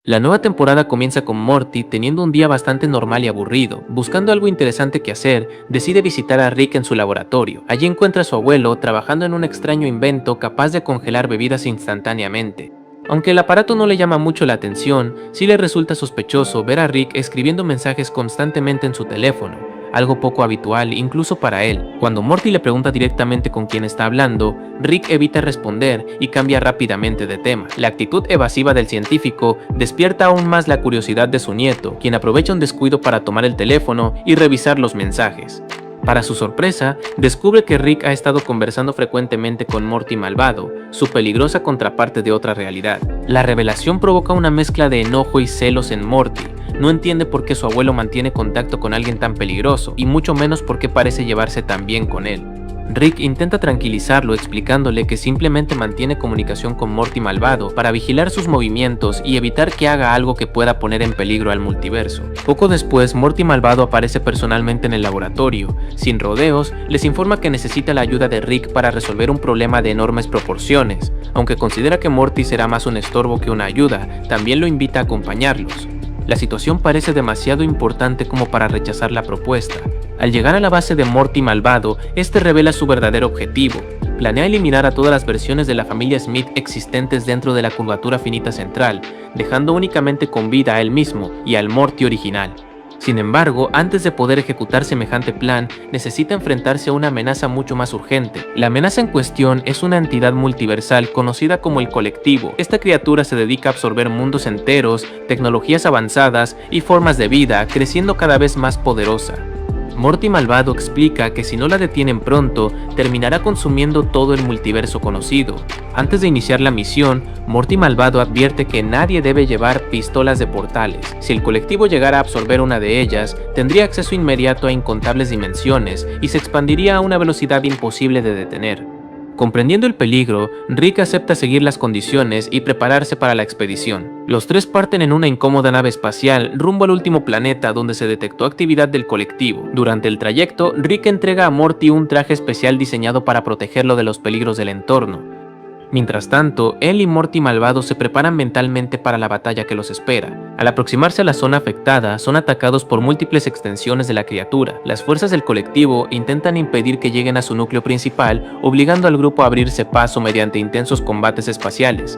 La nueva temporada comienza con Morty teniendo un día bastante normal y aburrido. Buscando algo interesante que hacer, decide visitar a Rick en su laboratorio. Allí encuentra a su abuelo trabajando en un extraño invento capaz de congelar bebidas instantáneamente. Aunque el aparato no le llama mucho la atención, sí le resulta sospechoso ver a Rick escribiendo mensajes constantemente en su teléfono, algo poco habitual incluso para él. Cuando Morty le pregunta directamente con quién está hablando, Rick evita responder y cambia rápidamente de tema. La actitud evasiva del científico despierta aún más la curiosidad de su nieto, quien aprovecha un descuido para tomar el teléfono y revisar los mensajes. Para su sorpresa, descubre que Rick ha estado conversando frecuentemente con Morty malvado, su peligrosa contraparte de otra realidad. La revelación provoca una mezcla de enojo y celos en Morty. No entiende por qué su abuelo mantiene contacto con alguien tan peligroso, y mucho menos por qué parece llevarse tan bien con él. Rick intenta tranquilizarlo explicándole que simplemente mantiene comunicación con Morty malvado para vigilar sus movimientos y evitar que haga algo que pueda poner en peligro al multiverso. Poco después, Morty malvado aparece personalmente en el laboratorio. Sin rodeos, les informa que necesita la ayuda de Rick para resolver un problema de enormes proporciones. Aunque considera que Morty será más un estorbo que una ayuda, también lo invita a acompañarlos. La situación parece demasiado importante como para rechazar la propuesta. Al llegar a la base de Morty malvado, este revela su verdadero objetivo. Planea eliminar a todas las versiones de la familia Smith existentes dentro de la curvatura finita central, dejando únicamente con vida a él mismo y al Morty original. Sin embargo, antes de poder ejecutar semejante plan, necesita enfrentarse a una amenaza mucho más urgente. La amenaza en cuestión es una entidad multiversal conocida como el Colectivo. Esta criatura se dedica a absorber mundos enteros, tecnologías avanzadas y formas de vida, creciendo cada vez más poderosa. Morty malvado explica que si no la detienen pronto, terminará consumiendo todo el multiverso conocido. Antes de iniciar la misión, Morty malvado advierte que nadie debe llevar pistolas de portales. Si el colectivo llegara a absorber una de ellas, tendría acceso inmediato a incontables dimensiones y se expandiría a una velocidad imposible de detener. Comprendiendo el peligro, Rick acepta seguir las condiciones y prepararse para la expedición. Los tres parten en una incómoda nave espacial rumbo al último planeta donde se detectó actividad del colectivo. Durante el trayecto, Rick entrega a Morty un traje especial diseñado para protegerlo de los peligros del entorno. Mientras tanto, él y Morty malvado se preparan mentalmente para la batalla que los espera. Al aproximarse a la zona afectada, son atacados por múltiples extensiones de la criatura. Las fuerzas del colectivo intentan impedir que lleguen a su núcleo principal, obligando al grupo a abrirse paso mediante intensos combates espaciales.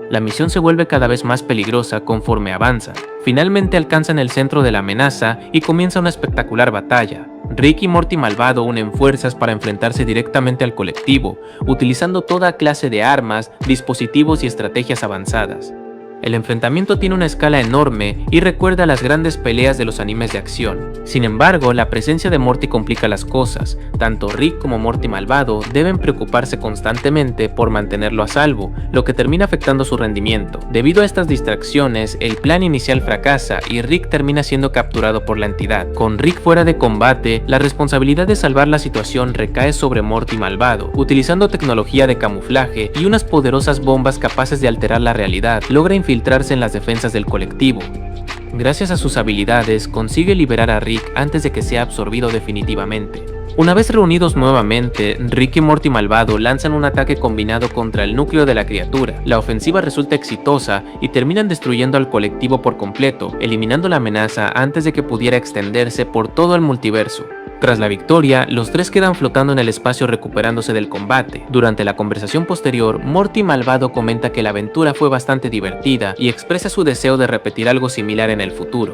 La misión se vuelve cada vez más peligrosa conforme avanza. Finalmente alcanzan el centro de la amenaza y comienza una espectacular batalla. Rick y Morty malvado unen fuerzas para enfrentarse directamente al colectivo, utilizando toda clase de armas, dispositivos y estrategias avanzadas. El enfrentamiento tiene una escala enorme y recuerda a las grandes peleas de los animes de acción. Sin embargo, la presencia de Morty complica las cosas. Tanto Rick como Morty malvado deben preocuparse constantemente por mantenerlo a salvo, lo que termina afectando su rendimiento. Debido a estas distracciones, el plan inicial fracasa y Rick termina siendo capturado por la entidad. Con Rick fuera de combate, la responsabilidad de salvar la situación recae sobre Morty malvado. Utilizando tecnología de camuflaje y unas poderosas bombas capaces de alterar la realidad, logra infiltrarse en las defensas del colectivo. Gracias a sus habilidades, consigue liberar a Rick antes de que sea absorbido definitivamente. Una vez reunidos nuevamente, Rick y Morty malvado lanzan un ataque combinado contra el núcleo de la criatura. La ofensiva resulta exitosa y terminan destruyendo al colectivo por completo, eliminando la amenaza antes de que pudiera extenderse por todo el multiverso. Tras la victoria, los tres quedan flotando en el espacio recuperándose del combate. Durante la conversación posterior, Morty malvado comenta que la aventura fue bastante divertida y expresa su deseo de repetir algo similar en el futuro.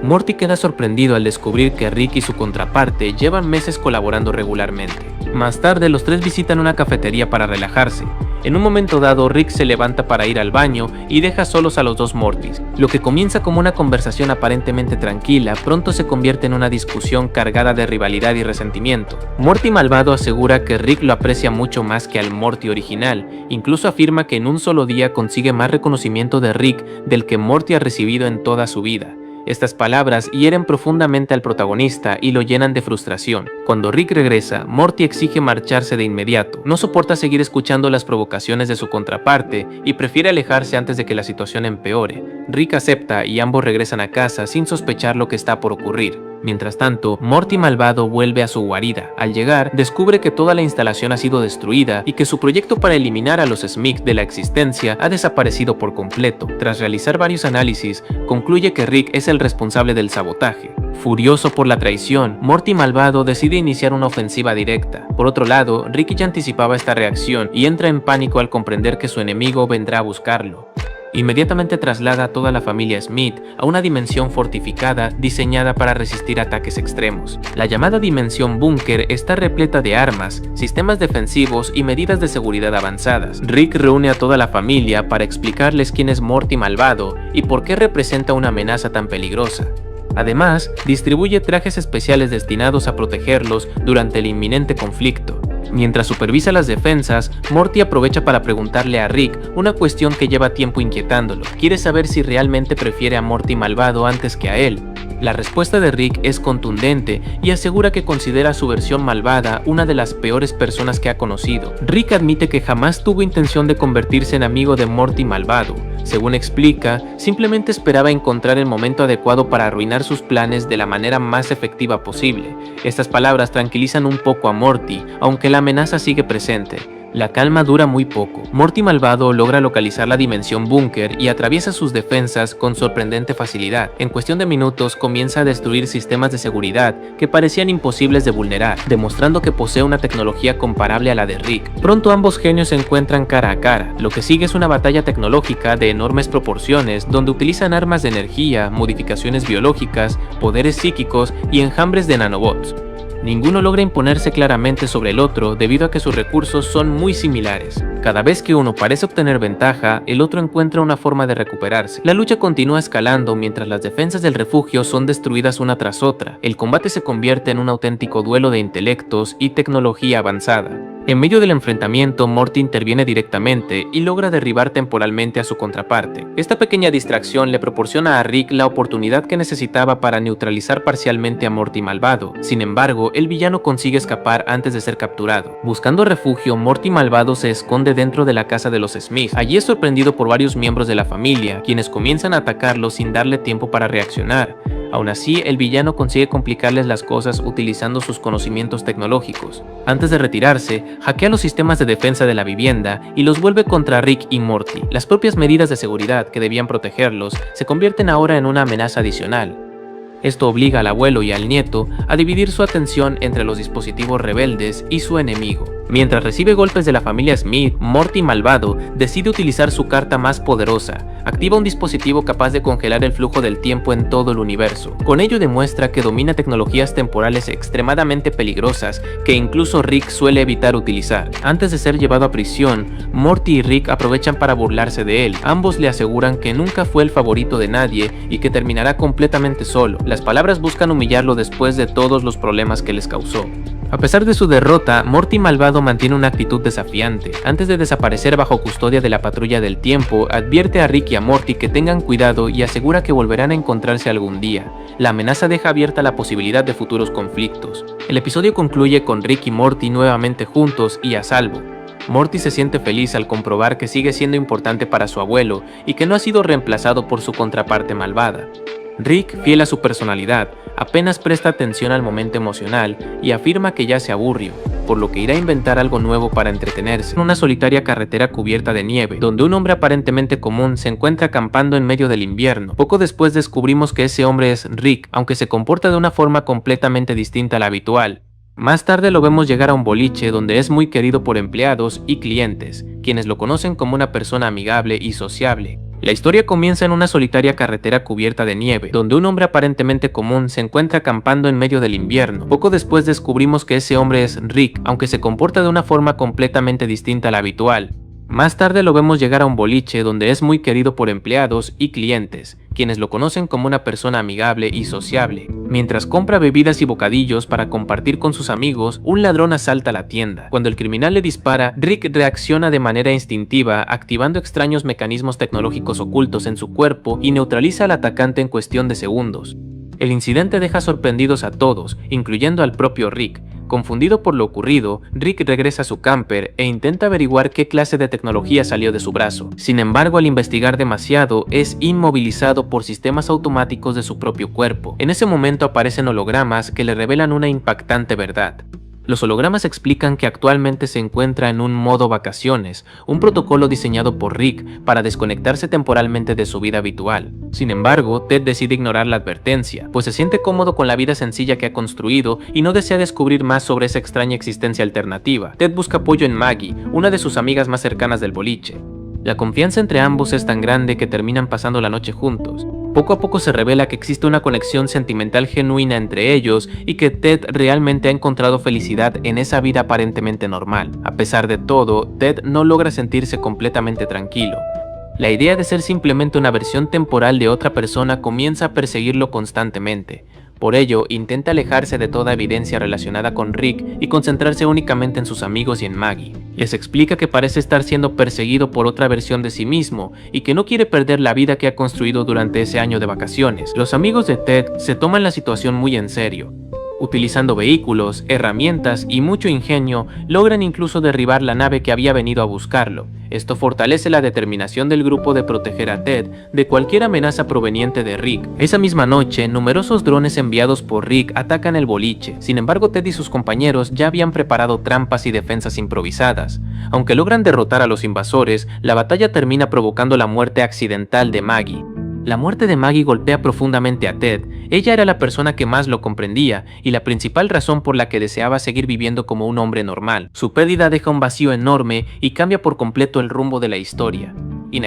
Morty queda sorprendido al descubrir que Rick y su contraparte llevan meses colaborando regularmente. Más tarde, los tres visitan una cafetería para relajarse. En un momento dado, Rick se levanta para ir al baño y deja solos a los dos Mortys. Lo que comienza como una conversación aparentemente tranquila, pronto se convierte en una discusión cargada de rivalidad y resentimiento. Morty malvado asegura que Rick lo aprecia mucho más que al Morty original, incluso afirma que en un solo día consigue más reconocimiento de Rick del que Morty ha recibido en toda su vida. Estas palabras hieren profundamente al protagonista y lo llenan de frustración. Cuando Rick regresa, Morty exige marcharse de inmediato. No soporta seguir escuchando las provocaciones de su contraparte y prefiere alejarse antes de que la situación empeore. Rick acepta y ambos regresan a casa sin sospechar lo que está por ocurrir. Mientras tanto, Morty malvado vuelve a su guarida. Al llegar, descubre que toda la instalación ha sido destruida y que su proyecto para eliminar a los Smith de la existencia ha desaparecido por completo. Tras realizar varios análisis, concluye que Rick es el responsable del sabotaje. Furioso por la traición, Morty malvado decide iniciar una ofensiva directa. Por otro lado, Rick ya anticipaba esta reacción y entra en pánico al comprender que su enemigo vendrá a buscarlo. Inmediatamente traslada a toda la familia Smith a una dimensión fortificada diseñada para resistir ataques extremos. La llamada dimensión búnker está repleta de armas, sistemas defensivos y medidas de seguridad avanzadas. Rick reúne a toda la familia para explicarles quién es Morty malvado y por qué representa una amenaza tan peligrosa. Además, distribuye trajes especiales destinados a protegerlos durante el inminente conflicto. Mientras supervisa las defensas, Morty aprovecha para preguntarle a Rick una cuestión que lleva tiempo inquietándolo. Quiere saber si realmente prefiere a Morty malvado antes que a él. La respuesta de Rick es contundente y asegura que considera a su versión malvada una de las peores personas que ha conocido. Rick admite que jamás tuvo intención de convertirse en amigo de Morty malvado. Según explica, simplemente esperaba encontrar el momento adecuado para arruinar sus planes de la manera más efectiva posible. Estas palabras tranquilizan un poco a Morty, aunque la amenaza sigue presente. La calma dura muy poco. Morty malvado logra localizar la dimensión búnker y atraviesa sus defensas con sorprendente facilidad. En cuestión de minutos comienza a destruir sistemas de seguridad que parecían imposibles de vulnerar, demostrando que posee una tecnología comparable a la de Rick. Pronto ambos genios se encuentran cara a cara. Lo que sigue es una batalla tecnológica de enormes proporciones donde utilizan armas de energía, modificaciones biológicas, poderes psíquicos y enjambres de nanobots. Ninguno logra imponerse claramente sobre el otro debido a que sus recursos son muy similares. Cada vez que uno parece obtener ventaja, el otro encuentra una forma de recuperarse. La lucha continúa escalando mientras las defensas del refugio son destruidas una tras otra. El combate se convierte en un auténtico duelo de intelectos y tecnología avanzada. En medio del enfrentamiento, Morty interviene directamente y logra derribar temporalmente a su contraparte. Esta pequeña distracción le proporciona a Rick la oportunidad que necesitaba para neutralizar parcialmente a Morty malvado. Sin embargo, el villano consigue escapar antes de ser capturado. Buscando refugio, Morty malvado se esconde dentro de la casa de los Smith. Allí es sorprendido por varios miembros de la familia, quienes comienzan a atacarlo sin darle tiempo para reaccionar. Aún así, el villano consigue complicarles las cosas utilizando sus conocimientos tecnológicos. Antes de retirarse, hackea los sistemas de defensa de la vivienda y los vuelve contra Rick y Morty. Las propias medidas de seguridad que debían protegerlos se convierten ahora en una amenaza adicional. Esto obliga al abuelo y al nieto a dividir su atención entre los dispositivos rebeldes y su enemigo. Mientras recibe golpes de la familia Smith, Morty malvado decide utilizar su carta más poderosa. Activa un dispositivo capaz de congelar el flujo del tiempo en todo el universo. Con ello demuestra que domina tecnologías temporales extremadamente peligrosas que incluso Rick suele evitar utilizar. Antes de ser llevado a prisión, Morty y Rick aprovechan para burlarse de él. Ambos le aseguran que nunca fue el favorito de nadie y que terminará completamente solo. Las palabras buscan humillarlo después de todos los problemas que les causó. A pesar de su derrota, Morty malvado mantiene una actitud desafiante. Antes de desaparecer bajo custodia de la patrulla del tiempo, advierte a Rick y a Morty que tengan cuidado y asegura que volverán a encontrarse algún día. La amenaza deja abierta la posibilidad de futuros conflictos. El episodio concluye con Rick y Morty nuevamente juntos y a salvo. Morty se siente feliz al comprobar que sigue siendo importante para su abuelo y que no ha sido reemplazado por su contraparte malvada. Rick, fiel a su personalidad, apenas presta atención al momento emocional y afirma que ya se aburrió, por lo que irá a inventar algo nuevo para entretenerse. En una solitaria carretera cubierta de nieve, donde un hombre aparentemente común se encuentra acampando en medio del invierno. Poco después descubrimos que ese hombre es Rick, aunque se comporta de una forma completamente distinta a la habitual. Más tarde lo vemos llegar a un boliche donde es muy querido por empleados y clientes, quienes lo conocen como una persona amigable y sociable. La historia comienza en una solitaria carretera cubierta de nieve, donde un hombre aparentemente común se encuentra acampando en medio del invierno. Poco después descubrimos que ese hombre es Rick, aunque se comporta de una forma completamente distinta a la habitual. Más tarde lo vemos llegar a un boliche donde es muy querido por empleados y clientes, quienes lo conocen como una persona amigable y sociable. Mientras compra bebidas y bocadillos para compartir con sus amigos, un ladrón asalta la tienda. Cuando el criminal le dispara, Rick reacciona de manera instintiva, activando extraños mecanismos tecnológicos ocultos en su cuerpo y neutraliza al atacante en cuestión de segundos. El incidente deja sorprendidos a todos, incluyendo al propio Rick. Confundido por lo ocurrido, Rick regresa a su camper e intenta averiguar qué clase de tecnología salió de su brazo. Sin embargo, al investigar demasiado, es inmovilizado por sistemas automáticos de su propio cuerpo. En ese momento aparecen hologramas que le revelan una impactante verdad. Los hologramas explican que actualmente se encuentra en un modo vacaciones, un protocolo diseñado por Rick para desconectarse temporalmente de su vida habitual. Sin embargo, Ted decide ignorar la advertencia, pues se siente cómodo con la vida sencilla que ha construido y no desea descubrir más sobre esa extraña existencia alternativa. Ted busca apoyo en Maggie, una de sus amigas más cercanas del boliche. La confianza entre ambos es tan grande que terminan pasando la noche juntos. Poco a poco se revela que existe una conexión sentimental genuina entre ellos y que Ted realmente ha encontrado felicidad en esa vida aparentemente normal. A pesar de todo, Ted no logra sentirse completamente tranquilo. La idea de ser simplemente una versión temporal de otra persona comienza a perseguirlo constantemente. Por ello, intenta alejarse de toda evidencia relacionada con Rick y concentrarse únicamente en sus amigos y en Maggie. Les explica que parece estar siendo perseguido por otra versión de sí mismo y que no quiere perder la vida que ha construido durante ese año de vacaciones. Los amigos de Ted se toman la situación muy en serio. Utilizando vehículos, herramientas y mucho ingenio, logran incluso derribar la nave que había venido a buscarlo. Esto fortalece la determinación del grupo de proteger a Ted de cualquier amenaza proveniente de Rick. Esa misma noche, numerosos drones enviados por Rick atacan el boliche. Sin embargo, Ted y sus compañeros ya habían preparado trampas y defensas improvisadas. Aunque logran derrotar a los invasores, la batalla termina provocando la muerte accidental de Maggie. La muerte de Maggie golpea profundamente a Ted. Ella era la persona que más lo comprendía y la principal razón por la que deseaba seguir viviendo como un hombre normal. Su pérdida deja un vacío enorme y cambia por completo el rumbo de la historia.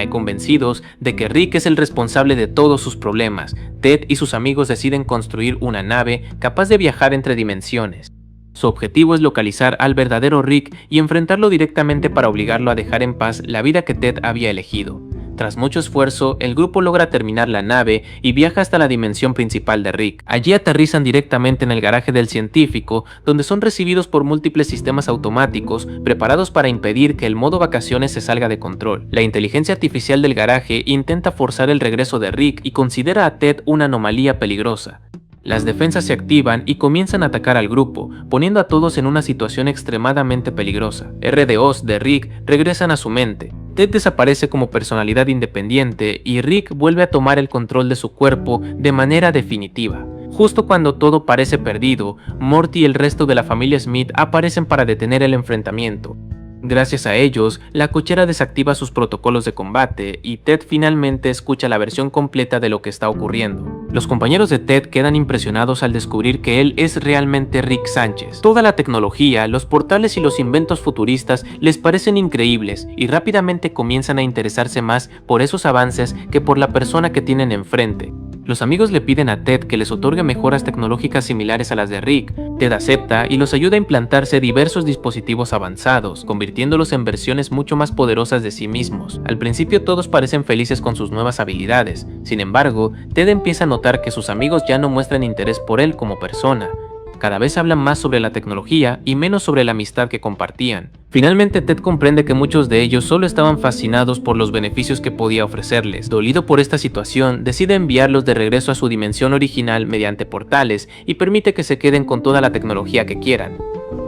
Convencidos de que Rick es el responsable de todos sus problemas, Ted y sus amigos deciden construir una nave capaz de viajar entre dimensiones. Su objetivo es localizar al verdadero Rick y enfrentarlo directamente para obligarlo a dejar en paz la vida que Ted había elegido. Tras mucho esfuerzo, el grupo logra terminar la nave y viaja hasta la dimensión principal de Rick. Allí aterrizan directamente en el garaje del científico, donde son recibidos por múltiples sistemas automáticos preparados para impedir que el modo vacaciones se salga de control. La inteligencia artificial del garaje intenta forzar el regreso de Rick y considera a Ted una anomalía peligrosa. Las defensas se activan y comienzan a atacar al grupo, poniendo a todos en una situación extremadamente peligrosa. RDOs de Rick regresan a su mente. Ted desaparece como personalidad independiente y Rick vuelve a tomar el control de su cuerpo de manera definitiva. Justo cuando todo parece perdido, Morty y el resto de la familia Smith aparecen para detener el enfrentamiento. Gracias a ellos, la cochera desactiva sus protocolos de combate y Ted finalmente escucha la versión completa de lo que está ocurriendo. Los compañeros de Ted quedan impresionados al descubrir que él es realmente Rick Sánchez. Toda la tecnología, los portales y los inventos futuristas les parecen increíbles y rápidamente comienzan a interesarse más por esos avances que por la persona que tienen enfrente. Los amigos le piden a Ted que les otorgue mejoras tecnológicas similares a las de Rick. Ted acepta y los ayuda a implantarse diversos dispositivos avanzados, convirtiéndolos en versiones mucho más poderosas de sí mismos. Al principio todos parecen felices con sus nuevas habilidades, sin embargo, Ted empieza a notar que sus amigos ya no muestran interés por él como persona. Cada vez hablan más sobre la tecnología y menos sobre la amistad que compartían. Finalmente Ted comprende que muchos de ellos solo estaban fascinados por los beneficios que podía ofrecerles. Dolido por esta situación, decide enviarlos de regreso a su dimensión original mediante portales y permite que se queden con toda la tecnología que quieran.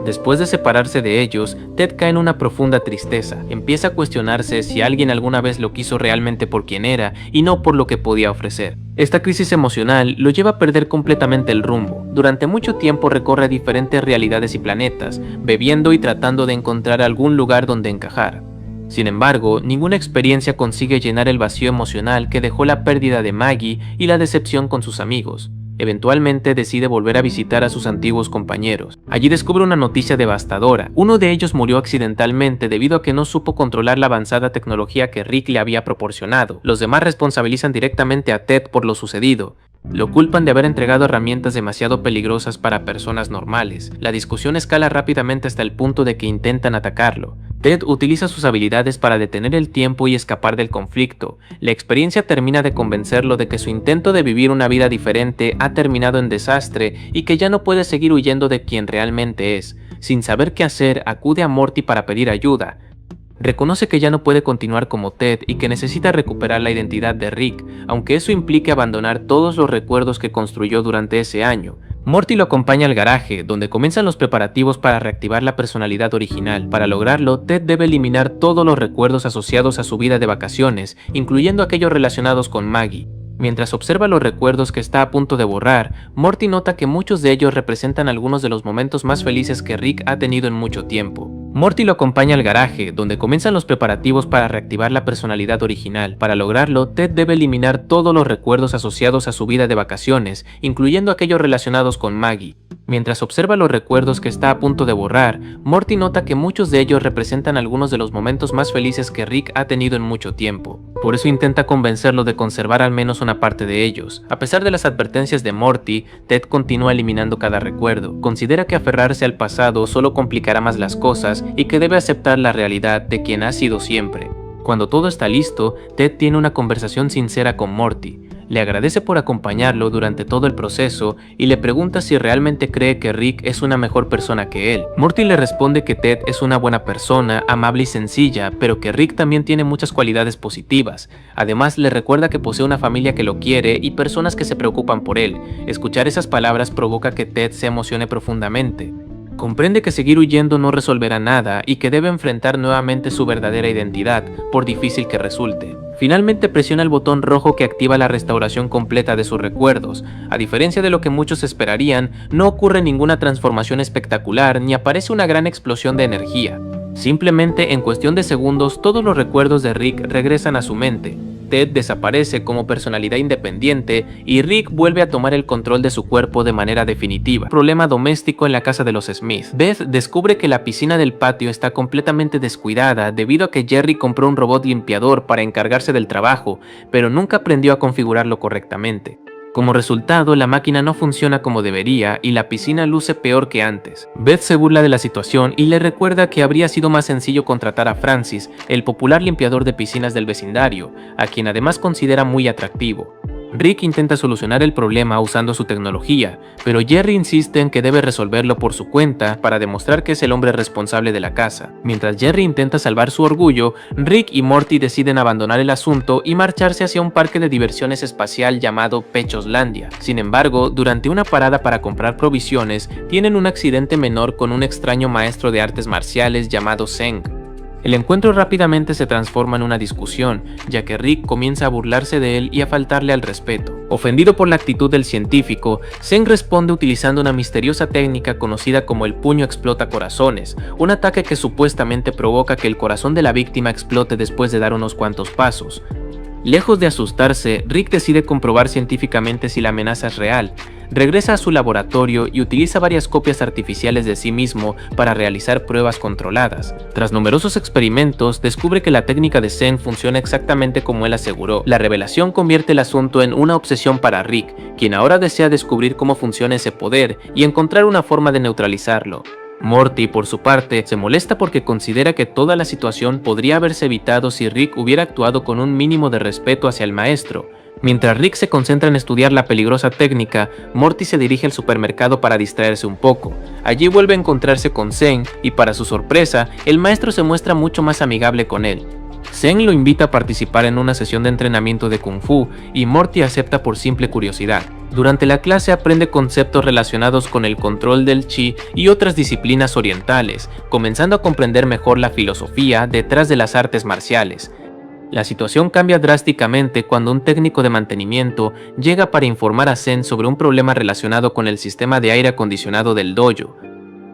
Después de separarse de ellos, Ted cae en una profunda tristeza. Empieza a cuestionarse si alguien alguna vez lo quiso realmente por quien era y no por lo que podía ofrecer. Esta crisis emocional lo lleva a perder completamente el rumbo. Durante mucho tiempo recorre diferentes realidades y planetas, bebiendo y tratando de encontrar algún lugar donde encajar. Sin embargo, ninguna experiencia consigue llenar el vacío emocional que dejó la pérdida de Maggie y la decepción con sus amigos. Eventualmente decide volver a visitar a sus antiguos compañeros. Allí descubre una noticia devastadora. Uno de ellos murió accidentalmente debido a que no supo controlar la avanzada tecnología que Rick le había proporcionado. Los demás responsabilizan directamente a Ted por lo sucedido. Lo culpan de haber entregado herramientas demasiado peligrosas para personas normales. La discusión escala rápidamente hasta el punto de que intentan atacarlo. Ted utiliza sus habilidades para detener el tiempo y escapar del conflicto. La experiencia termina de convencerlo de que su intento de vivir una vida diferente ha terminado en desastre y que ya no puede seguir huyendo de quien realmente es. Sin saber qué hacer, acude a Morty para pedir ayuda. Reconoce que ya no puede continuar como Ted y que necesita recuperar la identidad de Rick, aunque eso implique abandonar todos los recuerdos que construyó durante ese año. Morty lo acompaña al garaje, donde comienzan los preparativos para reactivar la personalidad original. Para lograrlo, Ted debe eliminar todos los recuerdos asociados a su vida de vacaciones, incluyendo aquellos relacionados con Maggie. Mientras observa los recuerdos que está a punto de borrar, Morty nota que muchos de ellos representan algunos de los momentos más felices que Rick ha tenido en mucho tiempo. Morty lo acompaña al garaje, donde comienzan los preparativos para reactivar la personalidad original. Para lograrlo, Ted debe eliminar todos los recuerdos asociados a su vida de vacaciones, incluyendo aquellos relacionados con Maggie. Mientras observa los recuerdos que está a punto de borrar, Morty nota que muchos de ellos representan algunos de los momentos más felices que Rick ha tenido en mucho tiempo. Por eso intenta convencerlo de conservar al menos una parte de ellos. A pesar de las advertencias de Morty, Ted continúa eliminando cada recuerdo. Considera que aferrarse al pasado solo complicará más las cosas y que debe aceptar la realidad de quien ha sido siempre. Cuando todo está listo, Ted tiene una conversación sincera con Morty. Le agradece por acompañarlo durante todo el proceso y le pregunta si realmente cree que Rick es una mejor persona que él. Morty le responde que Ted es una buena persona, amable y sencilla, pero que Rick también tiene muchas cualidades positivas. Además, le recuerda que posee una familia que lo quiere y personas que se preocupan por él. Escuchar esas palabras provoca que Ted se emocione profundamente. Comprende que seguir huyendo no resolverá nada y que debe enfrentar nuevamente su verdadera identidad, por difícil que resulte. Finalmente presiona el botón rojo que activa la restauración completa de sus recuerdos. A diferencia de lo que muchos esperarían, no ocurre ninguna transformación espectacular ni aparece una gran explosión de energía. Simplemente en cuestión de segundos todos los recuerdos de Rick regresan a su mente. Ted desaparece como personalidad independiente y Rick vuelve a tomar el control de su cuerpo de manera definitiva. Problema doméstico en la casa de los Smith. Beth descubre que la piscina del patio está completamente descuidada debido a que Jerry compró un robot limpiador para encargarse del trabajo, pero nunca aprendió a configurarlo correctamente. Como resultado, la máquina no funciona como debería y la piscina luce peor que antes. Beth se burla de la situación y le recuerda que habría sido más sencillo contratar a Francis, el popular limpiador de piscinas del vecindario, a quien además considera muy atractivo. Rick intenta solucionar el problema usando su tecnología, pero Jerry insiste en que debe resolverlo por su cuenta para demostrar que es el hombre responsable de la casa. Mientras Jerry intenta salvar su orgullo, Rick y Morty deciden abandonar el asunto y marcharse hacia un parque de diversiones espacial llamado Pechoslandia. Sin embargo, durante una parada para comprar provisiones, tienen un accidente menor con un extraño maestro de artes marciales llamado Zeng. El encuentro rápidamente se transforma en una discusión, ya que Rick comienza a burlarse de él y a faltarle al respeto. Ofendido por la actitud del científico, Zeng responde utilizando una misteriosa técnica conocida como el puño explota corazones, un ataque que supuestamente provoca que el corazón de la víctima explote después de dar unos cuantos pasos. Lejos de asustarse, Rick decide comprobar científicamente si la amenaza es real. Regresa a su laboratorio y utiliza varias copias artificiales de sí mismo para realizar pruebas controladas. Tras numerosos experimentos, descubre que la técnica de Zeng funciona exactamente como él aseguró. La revelación convierte el asunto en una obsesión para Rick, quien ahora desea descubrir cómo funciona ese poder y encontrar una forma de neutralizarlo. Morty, por su parte, se molesta porque considera que toda la situación podría haberse evitado si Rick hubiera actuado con un mínimo de respeto hacia el maestro. Mientras Rick se concentra en estudiar la peligrosa técnica, Morty se dirige al supermercado para distraerse un poco. Allí vuelve a encontrarse con Zeng y para su sorpresa, el maestro se muestra mucho más amigable con él. Zeng lo invita a participar en una sesión de entrenamiento de Kung Fu y Morty acepta por simple curiosidad. Durante la clase aprende conceptos relacionados con el control del chi y otras disciplinas orientales, comenzando a comprender mejor la filosofía detrás de las artes marciales. La situación cambia drásticamente cuando un técnico de mantenimiento llega para informar a Zeng sobre un problema relacionado con el sistema de aire acondicionado del dojo.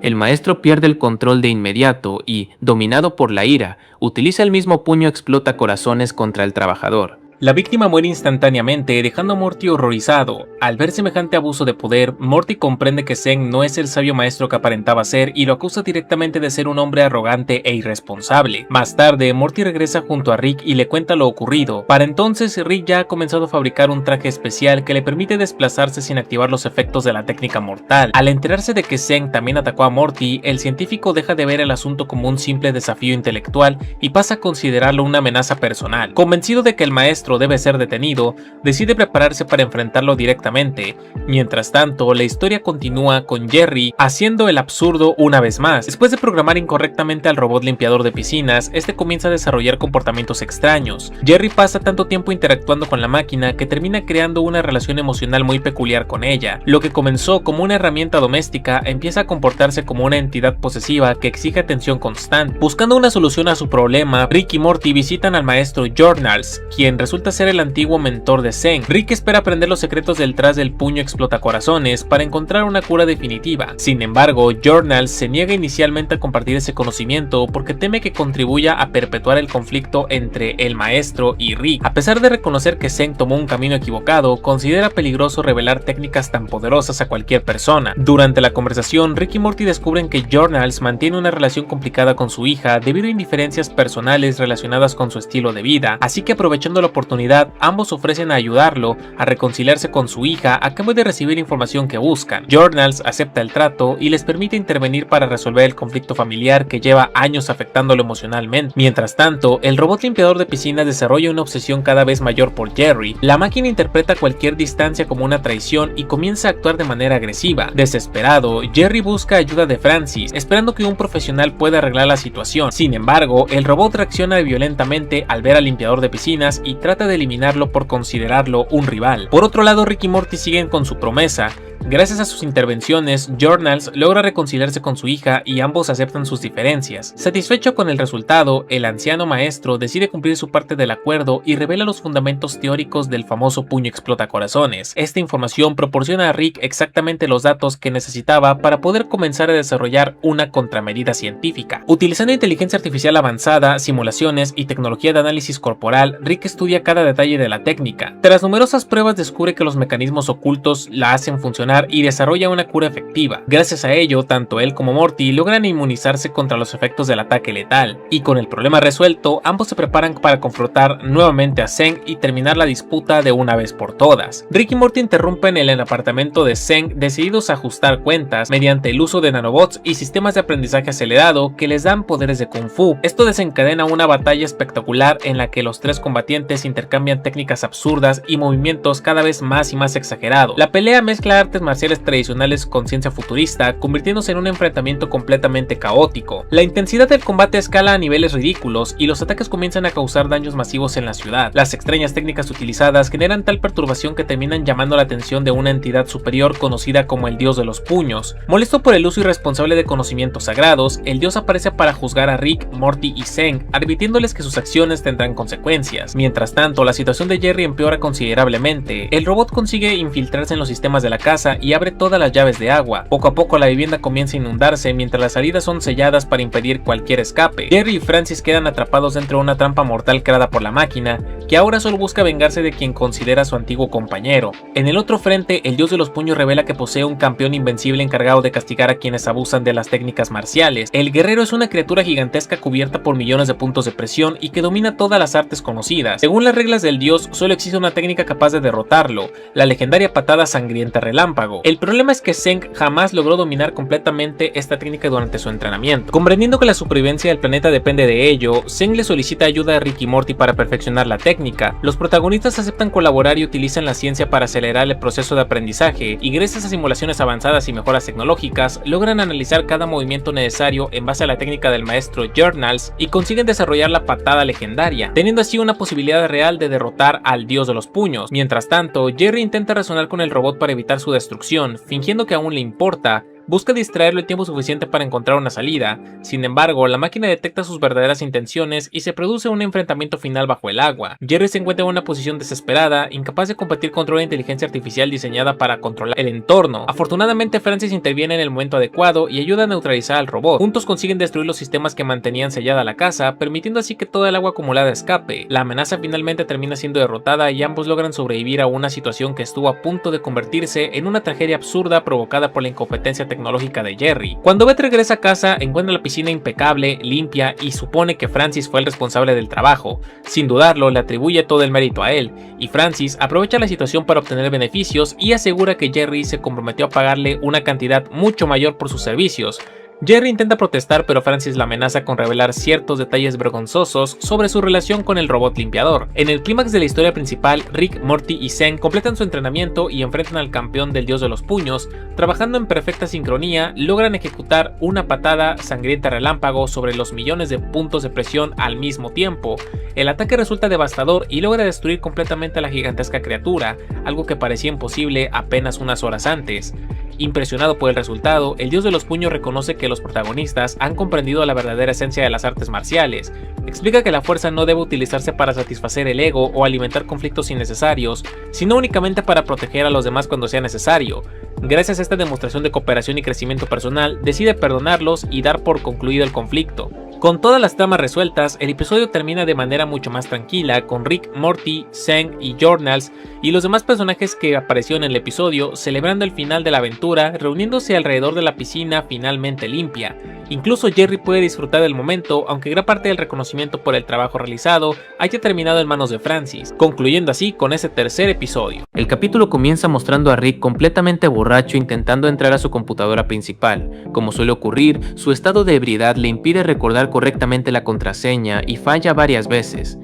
El maestro pierde el control de inmediato y, dominado por la ira, utiliza el mismo puño explota corazones contra el trabajador. La víctima muere instantáneamente, dejando a Morty horrorizado. Al ver semejante abuso de poder, Morty comprende que Zeng no es el sabio maestro que aparentaba ser y lo acusa directamente de ser un hombre arrogante e irresponsable. Más tarde, Morty regresa junto a Rick y le cuenta lo ocurrido. Para entonces, Rick ya ha comenzado a fabricar un traje especial que le permite desplazarse sin activar los efectos de la técnica mortal. Al enterarse de que Zeng también atacó a Morty, el científico deja de ver el asunto como un simple desafío intelectual y pasa a considerarlo una amenaza personal. Convencido de que el maestro maestro debe ser detenido, decide prepararse para enfrentarlo directamente. Mientras tanto, la historia continúa con Jerry haciendo el absurdo una vez más. Después de programar incorrectamente al robot limpiador de piscinas, este comienza a desarrollar comportamientos extraños. Jerry pasa tanto tiempo interactuando con la máquina que termina creando una relación emocional muy peculiar con ella. Lo que comenzó como una herramienta doméstica empieza a comportarse como una entidad posesiva que exige atención constante. Buscando una solución a su problema, Rick y Morty visitan al maestro Journals, quien resulta ser el antiguo mentor de Zeng. Rick espera aprender los secretos detrás del puño explotacorazones para encontrar una cura definitiva. Sin embargo, Journals se niega inicialmente a compartir ese conocimiento porque teme que contribuya a perpetuar el conflicto entre el maestro y Rick. A pesar de reconocer que Zeng tomó un camino equivocado, considera peligroso revelar técnicas tan poderosas a cualquier persona. Durante la conversación, Rick y Morty descubren que Journals mantiene una relación complicada con su hija debido a indiferencias personales relacionadas con su estilo de vida, así que aprovechando la oportunidad, ambos ofrecen a ayudarlo a reconciliarse con su hija a cambio de recibir información que buscan. Journals acepta el trato y les permite intervenir para resolver el conflicto familiar que lleva años afectándolo emocionalmente. Mientras tanto, el robot limpiador de piscinas desarrolla una obsesión cada vez mayor por Jerry. La máquina interpreta cualquier distancia como una traición y comienza a actuar de manera agresiva. Desesperado, Jerry busca ayuda de Francis, esperando que un profesional pueda arreglar la situación. Sin embargo, el robot reacciona violentamente al ver al limpiador de piscinas y trata de eliminarlo por considerarlo un rival. Por otro lado, Rick y Morty siguen con su promesa. Gracias a sus intervenciones, Journals logra reconciliarse con su hija y ambos aceptan sus diferencias. Satisfecho con el resultado, el anciano maestro decide cumplir su parte del acuerdo y revela los fundamentos teóricos del famoso puño explotacorazones. Esta información proporciona a Rick exactamente los datos que necesitaba para poder comenzar a desarrollar una contramedida científica. Utilizando inteligencia artificial avanzada, simulaciones y tecnología de análisis corporal, Rick estudia cada detalle de la técnica. Tras numerosas pruebas descubre que los mecanismos ocultos la hacen funcionar y desarrolla una cura efectiva. Gracias a ello, tanto él como Morty logran inmunizarse contra los efectos del ataque letal, y con el problema resuelto, ambos se preparan para confrontar nuevamente a Zeng y terminar la disputa de una vez por todas. Rick y Morty interrumpen el apartamento de Zeng decididos a ajustar cuentas mediante el uso de nanobots y sistemas de aprendizaje acelerado que les dan poderes de Kung Fu. Esto desencadena una batalla espectacular en la que los tres combatientes intercambian técnicas absurdas y movimientos cada vez más y más exagerados. La pelea mezcla artes marciales tradicionales con ciencia futurista, convirtiéndose en un enfrentamiento completamente caótico. La intensidad del combate escala a niveles ridículos y los ataques comienzan a causar daños masivos en la ciudad. Las extrañas técnicas utilizadas generan tal perturbación que terminan llamando la atención de una entidad superior conocida como el dios de los puños. Molesto por el uso irresponsable de conocimientos sagrados, el dios aparece para juzgar a Rick, Morty y Zeng, advirtiéndoles que sus acciones tendrán consecuencias. Mientras tanto, la situación de Jerry empeora considerablemente. El robot consigue infiltrarse en los sistemas de la casa y abre todas las llaves de agua. Poco a poco la vivienda comienza a inundarse mientras las salidas son selladas para impedir cualquier escape. Jerry y Francis quedan atrapados dentro de una trampa mortal creada por la máquina, que ahora solo busca vengarse de quien considera su antiguo compañero. En el otro frente, el dios de los puños revela que posee un campeón invencible encargado de castigar a quienes abusan de las técnicas marciales. El guerrero es una criatura gigantesca cubierta por millones de puntos de presión y que domina todas las artes conocidas. Según las reglas del dios, solo existe una técnica capaz de derrotarlo, la legendaria patada sangrienta relámpago. El problema es que Zeng jamás logró dominar completamente esta técnica durante su entrenamiento. Comprendiendo que la supervivencia del planeta depende de ello, Zeng le solicita ayuda a Rick y Morty para perfeccionar la técnica. Los protagonistas aceptan colaborar y utilizan la ciencia para acelerar el proceso de aprendizaje, y gracias a simulaciones avanzadas y mejoras tecnológicas, logran analizar cada movimiento necesario en base a la técnica del maestro Journals y consiguen desarrollar la patada legendaria, teniendo así una posibilidad real de derrotar al dios de los puños. Mientras tanto, Jerry intenta razonar con el robot para evitar su destrucción, fingiendo que aún le importa. Busca distraerlo el tiempo suficiente para encontrar una salida. Sin embargo, la máquina detecta sus verdaderas intenciones y se produce un enfrentamiento final bajo el agua. Jerry se encuentra en una posición desesperada, incapaz de competir contra una inteligencia artificial diseñada para controlar el entorno. Afortunadamente, Francis interviene en el momento adecuado y ayuda a neutralizar al robot. Juntos consiguen destruir los sistemas que mantenían sellada la casa, permitiendo así que toda el agua acumulada escape. La amenaza finalmente termina siendo derrotada y ambos logran sobrevivir a una situación que estuvo a punto de convertirse en una tragedia absurda provocada por la incompetencia tecnológica de Jerry. Cuando Beth regresa a casa, encuentra la piscina impecable, limpia y supone que Francis fue el responsable del trabajo. Sin dudarlo, le atribuye todo el mérito a él, y Francis aprovecha la situación para obtener beneficios y asegura que Jerry se comprometió a pagarle una cantidad mucho mayor por sus servicios. Jerry intenta protestar, pero Francis la amenaza con revelar ciertos detalles vergonzosos sobre su relación con el robot limpiador. En el clímax de la historia principal, Rick, Morty y Zen completan su entrenamiento y enfrentan al campeón del dios de los puños. Trabajando en perfecta sincronía, logran ejecutar una patada sangrienta relámpago sobre los millones de puntos de presión al mismo tiempo. El ataque resulta devastador y logra destruir completamente a la gigantesca criatura, algo que parecía imposible apenas unas horas antes. Impresionado por el resultado, el dios de los puños reconoce que los protagonistas han comprendido la verdadera esencia de las artes marciales. Explica que la fuerza no debe utilizarse para satisfacer el ego o alimentar conflictos innecesarios, sino únicamente para proteger a los demás cuando sea necesario. Gracias a esta demostración de cooperación y crecimiento personal, decide perdonarlos y dar por concluido el conflicto. Con todas las tramas resueltas, el episodio termina de manera mucho más tranquila, con Rick, Morty, Zen y Journals y los demás personajes que aparecieron en el episodio celebrando el final de la aventura, reuniéndose alrededor de la piscina finalmente limpia. Incluso Jerry puede disfrutar del momento, aunque gran parte del reconocimiento por el trabajo realizado haya terminado en manos de Francis, concluyendo así con ese tercer episodio. El capítulo comienza mostrando a Rick completamente borracho intentando entrar a su computadora principal. Como suele ocurrir, su estado de ebriedad le impide recordar correctamente la contraseña y falla varias veces.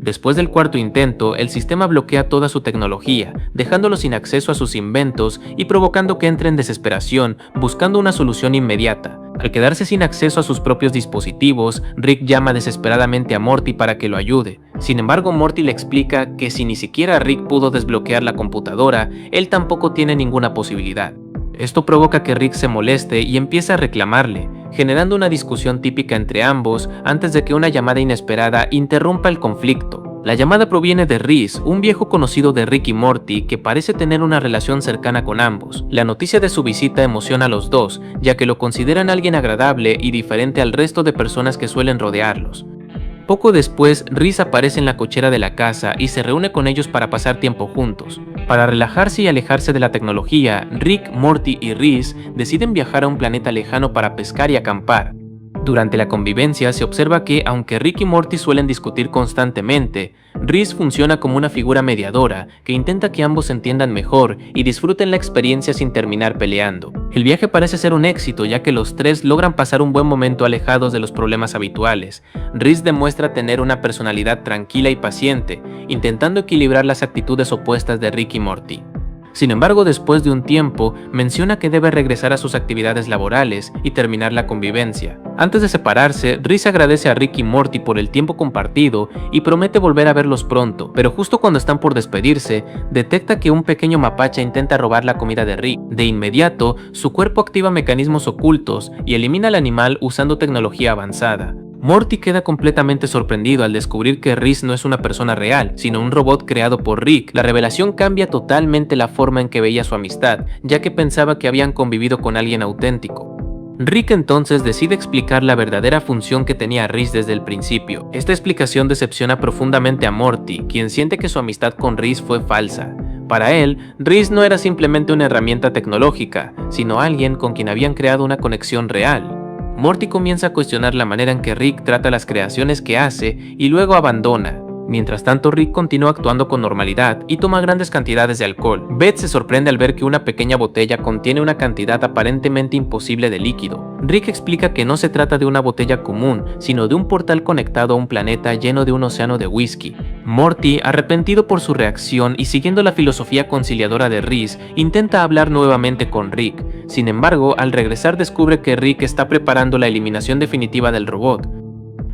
Después del cuarto intento, el sistema bloquea toda su tecnología, dejándolo sin acceso a sus inventos y provocando que entre en desesperación, buscando una solución inmediata. Al quedarse sin acceso a sus propios dispositivos, Rick llama desesperadamente a Morty para que lo ayude. Sin embargo, Morty le explica que si ni siquiera Rick pudo desbloquear la computadora, él tampoco tiene ninguna posibilidad. Esto provoca que Rick se moleste y empieza a reclamarle, generando una discusión típica entre ambos antes de que una llamada inesperada interrumpa el conflicto. La llamada proviene de Reese, un viejo conocido de Rick y Morty que parece tener una relación cercana con ambos. La noticia de su visita emociona a los dos, ya que lo consideran alguien agradable y diferente al resto de personas que suelen rodearlos. Poco después, Reese aparece en la cochera de la casa y se reúne con ellos para pasar tiempo juntos. Para relajarse y alejarse de la tecnología, Rick, Morty y Reese deciden viajar a un planeta lejano para pescar y acampar. Durante la convivencia se observa que, aunque Rick y Morty suelen discutir constantemente, Reese funciona como una figura mediadora que intenta que ambos se entiendan mejor y disfruten la experiencia sin terminar peleando. El viaje parece ser un éxito, ya que los tres logran pasar un buen momento alejados de los problemas habituales. Reese demuestra tener una personalidad tranquila y paciente, intentando equilibrar las actitudes opuestas de Rick y Morty. Sin embargo, después de un tiempo, menciona que debe regresar a sus actividades laborales y terminar la convivencia. Antes de separarse, Reese agradece a Rick y Morty por el tiempo compartido y promete volver a verlos pronto, pero justo cuando están por despedirse, detecta que un pequeño mapache intenta robar la comida de Rick. De inmediato, su cuerpo activa mecanismos ocultos y elimina al animal usando tecnología avanzada. Morty queda completamente sorprendido al descubrir que Reese no es una persona real, sino un robot creado por Rick. La revelación cambia totalmente la forma en que veía su amistad, ya que pensaba que habían convivido con alguien auténtico. Rick entonces decide explicar la verdadera función que tenía Reese desde el principio. Esta explicación decepciona profundamente a Morty, quien siente que su amistad con Reese fue falsa. Para él, Reese no era simplemente una herramienta tecnológica, sino alguien con quien habían creado una conexión real. Morty comienza a cuestionar la manera en que Rick trata las creaciones que hace y luego abandona. Mientras tanto, Rick continúa actuando con normalidad y toma grandes cantidades de alcohol. Beth se sorprende al ver que una pequeña botella contiene una cantidad aparentemente imposible de líquido. Rick explica que no se trata de una botella común, sino de un portal conectado a un planeta lleno de un océano de whisky. Morty, arrepentido por su reacción y siguiendo la filosofía conciliadora de Reese, intenta hablar nuevamente con Rick. Sin embargo, al regresar descubre que Rick está preparando la eliminación definitiva del robot.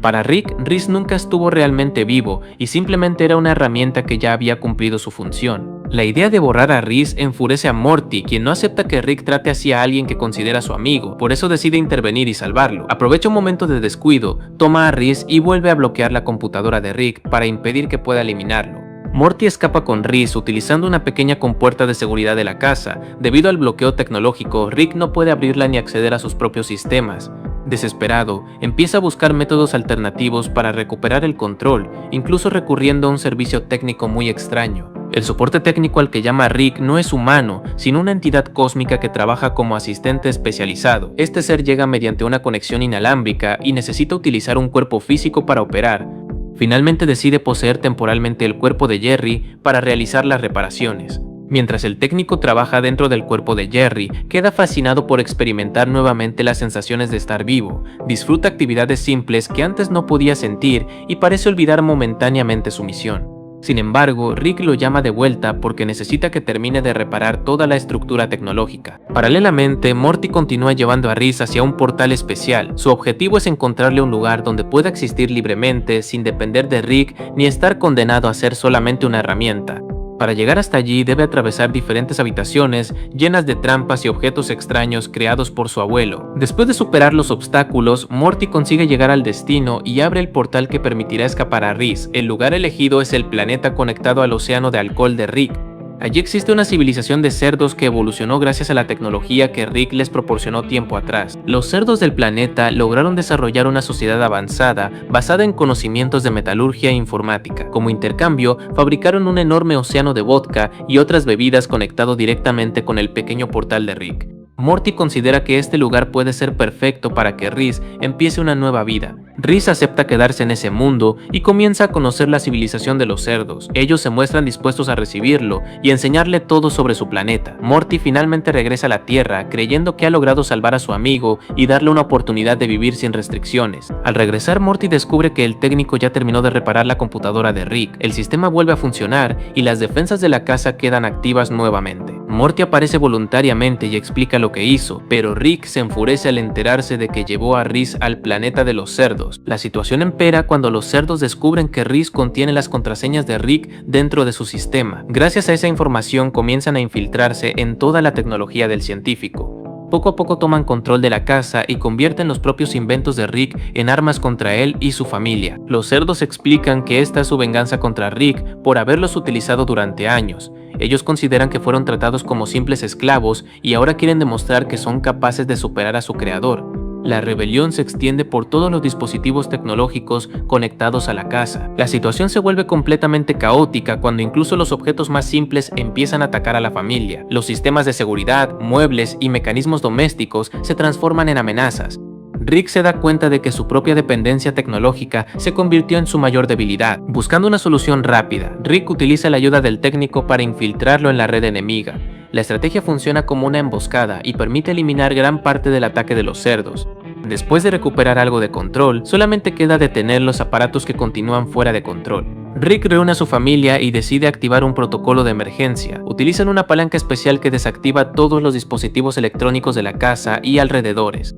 Para Rick, Reese nunca estuvo realmente vivo y simplemente era una herramienta que ya había cumplido su función. La idea de borrar a Reese enfurece a Morty, quien no acepta que Rick trate así a alguien que considera su amigo, por eso decide intervenir y salvarlo. Aprovecha un momento de descuido, toma a Reese y vuelve a bloquear la computadora de Rick para impedir que pueda eliminarlo. Morty escapa con Reese utilizando una pequeña compuerta de seguridad de la casa. Debido al bloqueo tecnológico, Rick no puede abrirla ni acceder a sus propios sistemas. Desesperado, empieza a buscar métodos alternativos para recuperar el control, incluso recurriendo a un servicio técnico muy extraño. El soporte técnico al que llama Rick no es humano, sino una entidad cósmica que trabaja como asistente especializado. Este ser llega mediante una conexión inalámbrica y necesita utilizar un cuerpo físico para operar. Finalmente decide poseer temporalmente el cuerpo de Jerry para realizar las reparaciones. Mientras el técnico trabaja dentro del cuerpo de Jerry, queda fascinado por experimentar nuevamente las sensaciones de estar vivo, disfruta actividades simples que antes no podía sentir y parece olvidar momentáneamente su misión. Sin embargo, Rick lo llama de vuelta porque necesita que termine de reparar toda la estructura tecnológica. Paralelamente, Morty continúa llevando a Rhys hacia un portal especial. Su objetivo es encontrarle un lugar donde pueda existir libremente, sin depender de Rick ni estar condenado a ser solamente una herramienta. Para llegar hasta allí debe atravesar diferentes habitaciones llenas de trampas y objetos extraños creados por su abuelo. Después de superar los obstáculos, Morty consigue llegar al destino y abre el portal que permitirá escapar a Rhys. El lugar elegido es el planeta conectado al océano de alcohol de Rick. Allí existe una civilización de cerdos que evolucionó gracias a la tecnología que Rick les proporcionó tiempo atrás. Los cerdos del planeta lograron desarrollar una sociedad avanzada basada en conocimientos de metalurgia e informática. Como intercambio, fabricaron un enorme océano de vodka y otras bebidas conectado directamente con el pequeño portal de Rick. Morty considera que este lugar puede ser perfecto para que Rhys empiece una nueva vida. Rhys acepta quedarse en ese mundo y comienza a conocer la civilización de los cerdos. Ellos se muestran dispuestos a recibirlo y enseñarle todo sobre su planeta. Morty finalmente regresa a la Tierra creyendo que ha logrado salvar a su amigo y darle una oportunidad de vivir sin restricciones. Al regresar, Morty descubre que el técnico ya terminó de reparar la computadora de Rick. El sistema vuelve a funcionar y las defensas de la casa quedan activas nuevamente. Morty aparece voluntariamente y explica lo que hizo, pero Rick se enfurece al enterarse de que llevó a Rhys al planeta de los cerdos. La situación empera cuando los cerdos descubren que Rhys contiene las contraseñas de Rick dentro de su sistema. Gracias a esa información comienzan a infiltrarse en toda la tecnología del científico. Poco a poco toman control de la casa y convierten los propios inventos de Rick en armas contra él y su familia. Los cerdos explican que esta es su venganza contra Rick por haberlos utilizado durante años. Ellos consideran que fueron tratados como simples esclavos y ahora quieren demostrar que son capaces de superar a su creador. La rebelión se extiende por todos los dispositivos tecnológicos conectados a la casa. La situación se vuelve completamente caótica cuando incluso los objetos más simples empiezan a atacar a la familia. Los sistemas de seguridad, muebles y mecanismos domésticos se transforman en amenazas. Rick se da cuenta de que su propia dependencia tecnológica se convirtió en su mayor debilidad. Buscando una solución rápida, Rick utiliza la ayuda del técnico para infiltrarlo en la red enemiga. La estrategia funciona como una emboscada y permite eliminar gran parte del ataque de los cerdos. Después de recuperar algo de control, solamente queda detener los aparatos que continúan fuera de control. Rick reúne a su familia y decide activar un protocolo de emergencia. Utilizan una palanca especial que desactiva todos los dispositivos electrónicos de la casa y alrededores.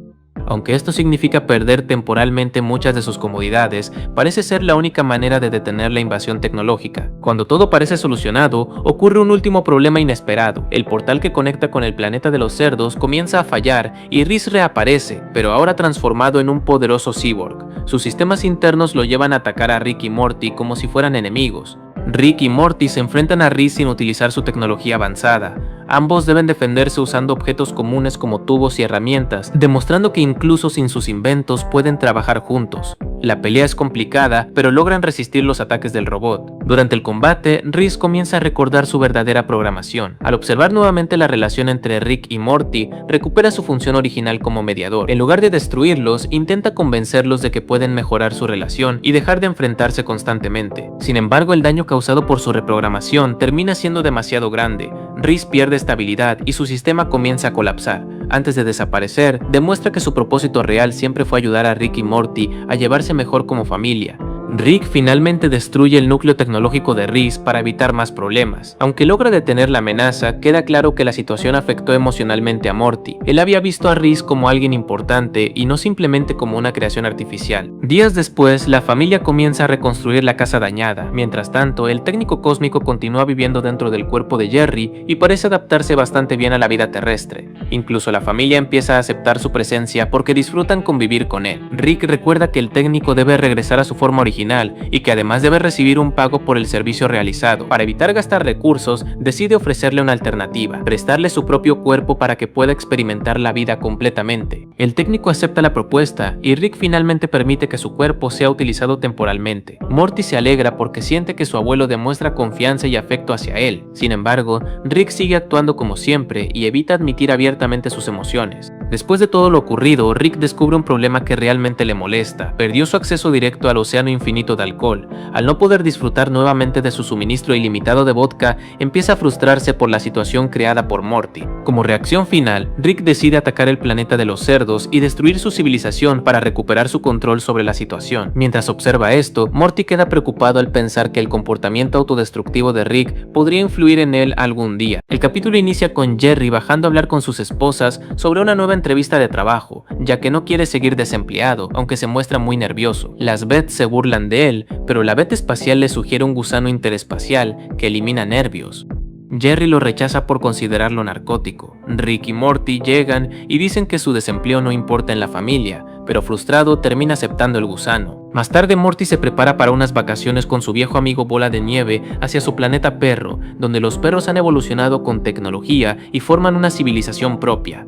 Aunque esto significa perder temporalmente muchas de sus comodidades, parece ser la única manera de detener la invasión tecnológica. Cuando todo parece solucionado, ocurre un último problema inesperado. El portal que conecta con el planeta de los cerdos comienza a fallar y Rhys reaparece, pero ahora transformado en un poderoso cyborg. Sus sistemas internos lo llevan a atacar a Rick y Morty como si fueran enemigos. Rick y Morty se enfrentan a Rhys sin utilizar su tecnología avanzada. Ambos deben defenderse usando objetos comunes como tubos y herramientas, demostrando que incluso sin sus inventos pueden trabajar juntos. La pelea es complicada, pero logran resistir los ataques del robot. Durante el combate, Rhys comienza a recordar su verdadera programación. Al observar nuevamente la relación entre Rick y Morty, recupera su función original como mediador. En lugar de destruirlos, intenta convencerlos de que pueden mejorar su relación y dejar de enfrentarse constantemente. Sin embargo, el daño causado por su reprogramación termina siendo demasiado grande. Rhys pierde estabilidad y su sistema comienza a colapsar. Antes de desaparecer, demuestra que su propósito real siempre fue ayudar a Rick y Morty a llevarse mejor como familia. Rick finalmente destruye el núcleo tecnológico de Rhys para evitar más problemas. Aunque logra detener la amenaza, queda claro que la situación afectó emocionalmente a Morty. Él había visto a Rhys como alguien importante y no simplemente como una creación artificial. Días después, la familia comienza a reconstruir la casa dañada. Mientras tanto, el técnico cósmico continúa viviendo dentro del cuerpo de Jerry y parece adaptarse bastante bien a la vida terrestre. Incluso la familia empieza a aceptar su presencia porque disfrutan convivir con él. Rick recuerda que el técnico debe regresar a su forma original y que además debe recibir un pago por el servicio realizado. Para evitar gastar recursos, decide ofrecerle una alternativa, prestarle su propio cuerpo para que pueda experimentar la vida completamente. El técnico acepta la propuesta y Rick finalmente permite que su cuerpo sea utilizado temporalmente. Morty se alegra porque siente que su abuelo demuestra confianza y afecto hacia él. Sin embargo, Rick sigue actuando como siempre y evita admitir abiertamente sus emociones. Después de todo lo ocurrido, Rick descubre un problema que realmente le molesta. Perdió su acceso directo al océano infinito de alcohol. Al no poder disfrutar nuevamente de su suministro ilimitado de vodka, empieza a frustrarse por la situación creada por Morty. Como reacción final, Rick decide atacar el planeta de los cerdos y destruir su civilización para recuperar su control sobre la situación. Mientras observa esto, Morty queda preocupado al pensar que el comportamiento autodestructivo de Rick podría influir en él algún día. El capítulo inicia con Jerry bajando a hablar con sus esposas sobre una nueva entrevista de trabajo, ya que no quiere seguir desempleado, aunque se muestra muy nervioso. Las Beth se burlan de él, pero la Beth espacial le sugiere un gusano interespacial que elimina nervios. Jerry lo rechaza por considerarlo narcótico. Rick y Morty llegan y dicen que su desempleo no importa en la familia, pero frustrado termina aceptando el gusano. Más tarde Morty se prepara para unas vacaciones con su viejo amigo Bola de Nieve hacia su planeta Perro, donde los perros han evolucionado con tecnología y forman una civilización propia.